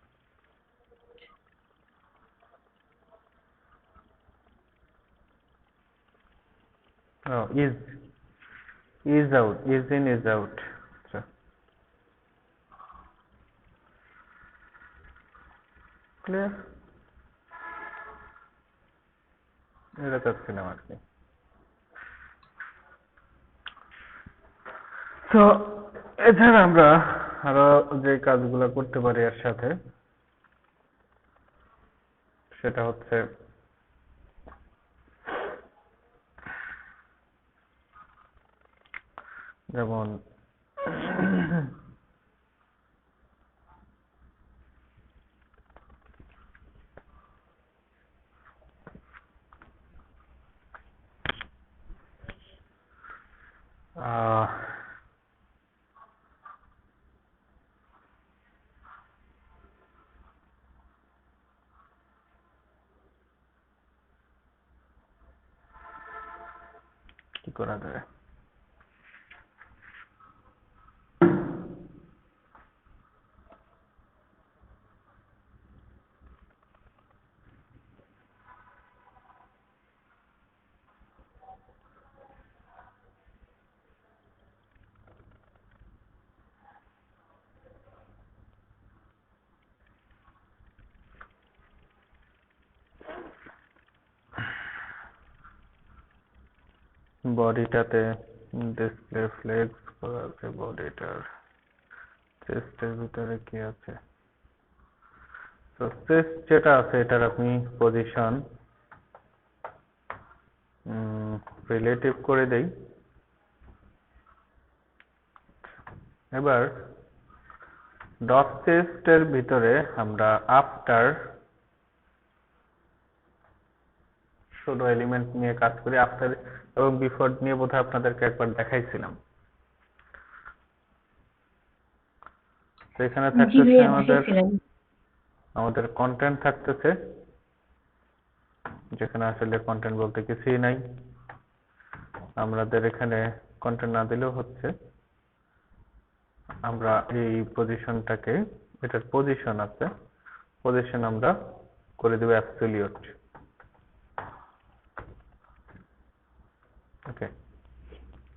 S1: Is out, is in, is out. আচ্ছা, ক্লিয়ার? এটা চাচ্ছিলাম আর কি। তো এছাড়া আমরা আরো যে কাজগুলো করতে পারি এর সাথে, সেটা হচ্ছে যেমন আহ কি করা যায়? বডিটাতে ডিসপ্লে ফ্লেক্স করা আছে, বডিটার চেস্টের ভিতরে কি আছে? তো চেস্ট যেটা আছে এটার আপনি পজিশন রিলেটিভ করে দেই। এবার ডট চেস্টের ভিতরে আমরা আফটার ছোট এলিমেন্ট নিয়ে কাজ করি। আফটার এবং বিফোর নিয়ে বোধহয় আপনাদেরকে একবার দেখাইছিলাম। তো এখানে
S2: জি
S1: থাকতেছে
S2: ভাইয়া
S1: আমাদের
S2: দেখেছিলেন।
S1: আমাদের কন্টেন্ট থাকতেছে, যেখানে আসলে কন্টেন্ট বলতে কিছুই নাই। আমাদের এখানে কন্টেন্ট না দিলেও হচ্ছে, আমরা এই পজিশনটাকে, এটার পজিশন আছে, পজিশন আমরা করে দেব অ্যাবসলিউট। ওকে,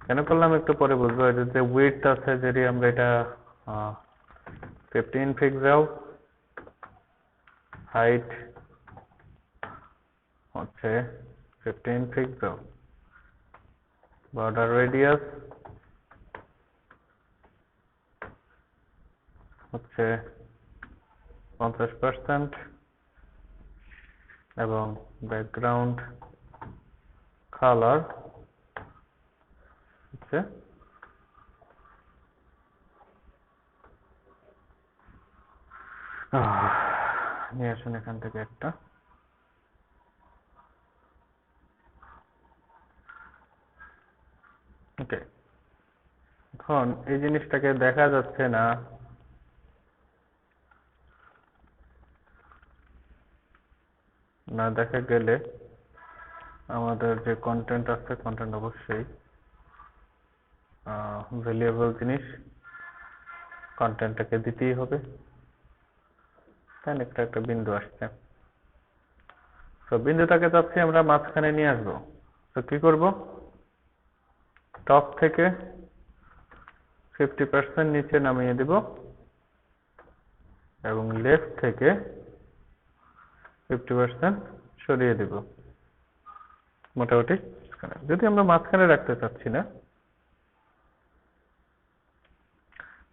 S1: কেন করলাম একটু পরে বুঝবো। এটা যে উইডথ আছে, যদি আমরা এটা 15 ফিক্স দাও, হাইট হচ্ছে 15 ফিক্স দাও, বর্ডার রেডিয়াস হচ্ছে 50% এবং ব্যাকগ্রাউন্ড কালার হচ্ছে নিয়ে আসুন এখান থেকে একটা। ওকে, এখন এই জিনিসটাকে দেখা যাচ্ছে না, না দেখা গেলে আমাদের যে কন্টেন্ট আছে, কন্টেন্ট অবশ্যই ভ্যালুয়েবল জিনিস, কন্টেন্টটাকে দিতেই হবে। তাই একটা একটা বিন্দু আসছে, তো বিন্দুটাকে চাচ্ছি আমরা মাঝখানে নিয়ে আসবো। তো কি করব, টপ থেকে 50% নিচে নামিয়ে দিব এবং লেফট থেকে 50% সরিয়ে দিব মোটামুটি। যদি আমরা মাঝখানে রাখতে চাচ্ছি না,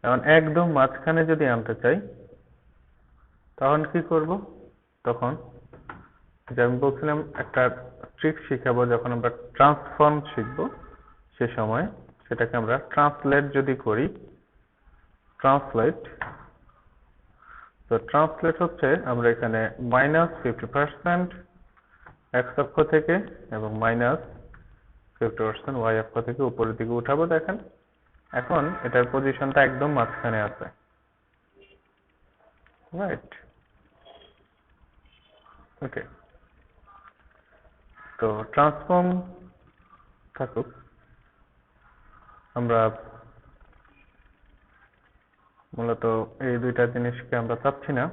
S1: এখন একদম মাঝখানে যদি আনতে চাই, তখন কি করব, তখন যে আমি বলছিলাম একটা ট্রিক শিখাবো, যখন আমরা ট্রান্সফর্ম শিখবো সে সময় সেটাকে আমরা ট্রান্সলেট যদি করি, ট্রান্সলেট, তো ট্রান্সলেট হচ্ছে আমরা এখানে -50% এক্স অক্ষ থেকে এবং -50% ওয়াই অক্ষ থেকে উপরের দিকে উঠাবো। দেখেন এখন এটার পজিশনটা একদম মাঝখানে আছে, রাইট? ওকে, তো ট্রান্সফর্ম থাকুক, আমরা মূলত এই দুইটা জিনিসকে আমরা চাচ্ছি না।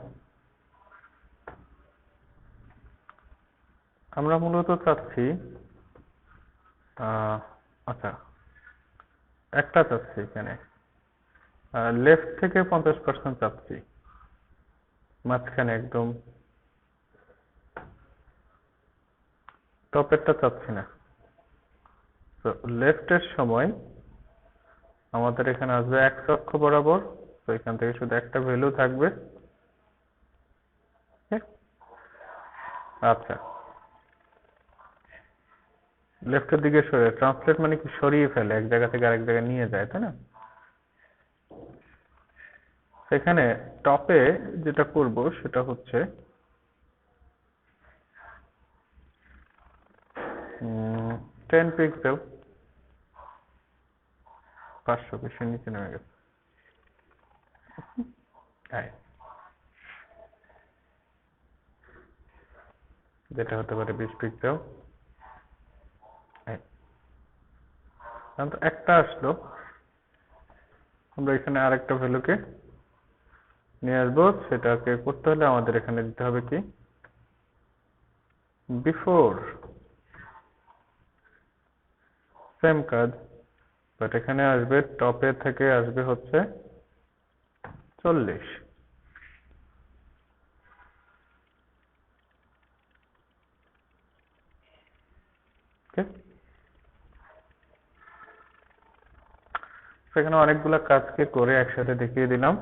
S1: আমরা মূলত চাচ্ছি আচ্ছা, একটা চাচ্ছি এখানে লেফট থেকে 50% চাচ্ছি, মাঝখানে একদম টপেরটা চাচ্ছি না। তো লেফটের সময় আমাদের এখানে আসবে এক্স অক্ষ বরাবর, তো এখান থেকে শুধু একটা ভ্যালু থাকবে। আচ্ছা, লেফটের দিকে সরে, ট্রান্সলেট মানে কি সরিয়ে ফেলে, এক জায়গা থেকে আরেক জায়গায় নিয়ে যায়, তাই না? সেখানে টপে যেটা করব সেটা হচ্ছে 10 পিক্সেল, 500 বেশি নিচে নেমে গেছে। যেটা হতে পারে 20 পিক্সেল। একটা আসলো, আমরা এখানে আরেকটা ভ্যালুকে নিয়ে আসবো। সেটাকে করতে হলে আমাদের এখানে দিতে হবে কি, বিফোর, সেম কাজ, বাট এখানে আসবে টপে থেকে আসবে হচ্ছে 40। সেখানে অনেকগুলা কাজকে করে একসাথে দেখিয়ে দিলাম।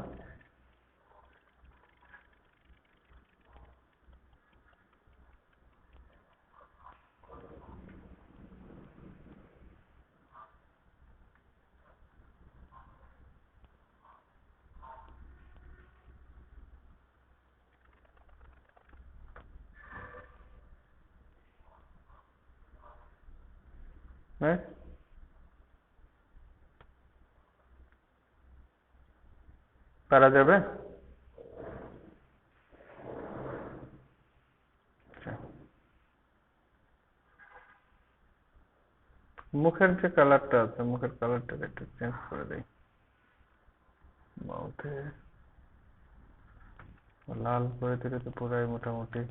S1: নাইস। পারা যাবে? আচ্ছা। মুখের যে কালারটা আছে, মুখের কালারটাকে একটু চেঞ্জ করে দেই। মাউথে লাল করে দিলে তো পুরাই মোটামুটি।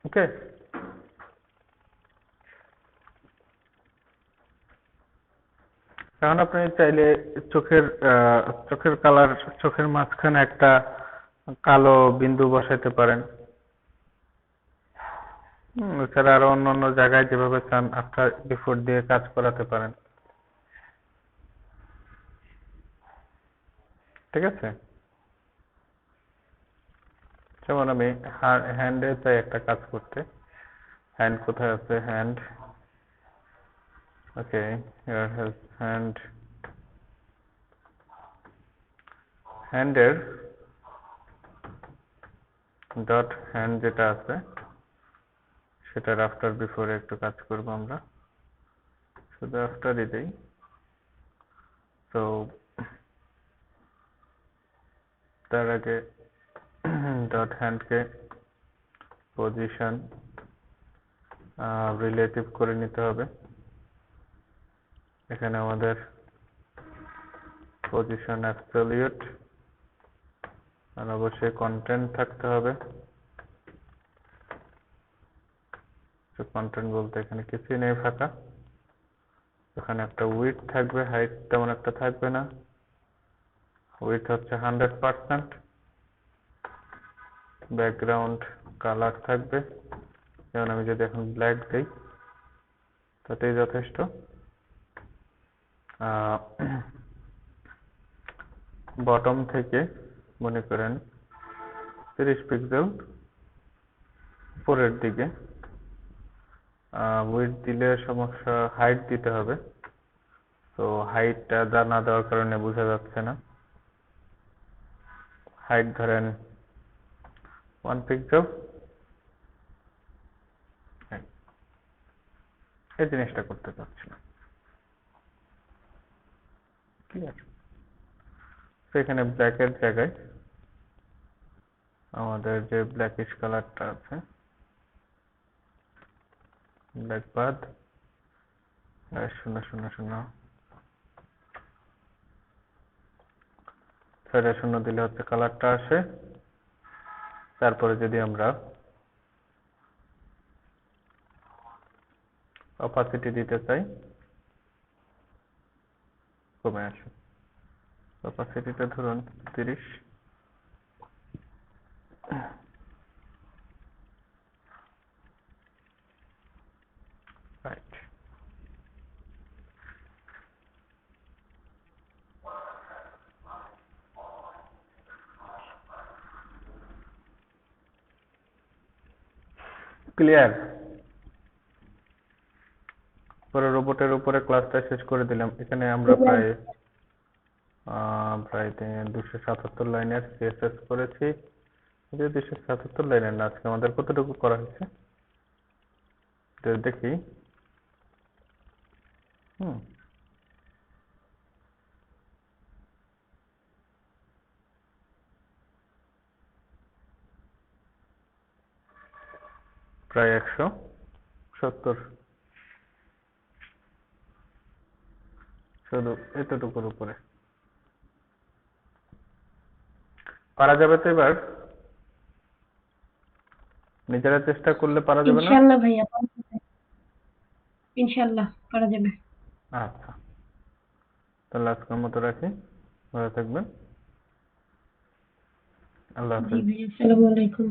S1: ওকে। এখন আপনি চাইলে চোখের চোখের কালার, চোখের মাঝখানে একটা কালো বিন্দু বসাইতে পারেন। এছাড়া আরো অন্য জায়গায় যেভাবে চান আফটার বিফোর দিয়ে কাজ করাতে পারেন। ঠিক আছে? যেমন আমি হ্যান্ডে চাই একটা কাজ করতে। হ্যান্ড কোথায় আছে? Hand. Okay, here has hand. হ্যান্ডের ডট হ্যান্ড যেটা আছে সেটার আফটার বিফোরে একটু কাজ করব আমরা। শুধু আফটারই দেই। তো তার আগে ডট হ্যান্ডকে পজিশন রিলেটিভ করে নিতে হবে। এখানে আমাদের পজিশন অ্যাবসলিউট আর অবশ্যই কন্টেন্ট থাকতে হবে। কন্টেন্ট বলতে এখানে কিছুই নেই, ফাঁকা। এখানে একটা উইডথ থাকবে, হাইট তেমন একটা থাকবে না। উইডথ হচ্ছে 100%। ব্যাকগ্রাউন্ড কালার থাকবে, যেমন আমি যদি এখন ব্ল্যাক দিই তাতেই যথেষ্ট। বটম থেকে মনে করেন 30 পিক্সেল উপরের দিকে উইডথ দিলে সমস্যা, হাইট দিতে হবে। তো হাইটটা না দেওয়ার কারণে বোঝা যাচ্ছে না। হাইট ধরেন 1 পিক্সেল। এই জিনিসটা করতে চাচ্ছি না। ঠিক আছে? সেখানে ব্ল্যাকের জায়গায় আমাদের যে ব্ল্যাকিশ কালারটা আছে, ব্ল্যাক বাদ 000 0 দিলে হচ্ছে কালারটা আসে। তারপরে যদি আমরা অপাসিটি দিতে চাই, কমে আসে। অপাসিটিটা ধরুন 30। রাইট। ক্লিয়ার? পরে রোবটের উপরে ক্লাসটা শেষ করে দিলাম। এখানে আমরা প্রায় 277 লাইনের সিএসএস করেছি। যদি 277 লাইনের না, আজকে আমাদের কতটুকু করা হয়েছে দেখি। প্রায় 170, শুধু এতটুকুর উপরে। পারা যাবে তো এবার? নিজেরা চেষ্টা করলে পারা যাবে না?
S2: ইনশাআল্লাহ ভাইয়া, ইনশাআল্লাহ পারা যাবে।
S1: আচ্ছা, তাহলে আজকের মতো রাখি। ভালো থাকবেন। আল্লাহ
S2: জি
S1: হাফেজ।
S2: ভাইয়া, আসসালামু আলাইকুম।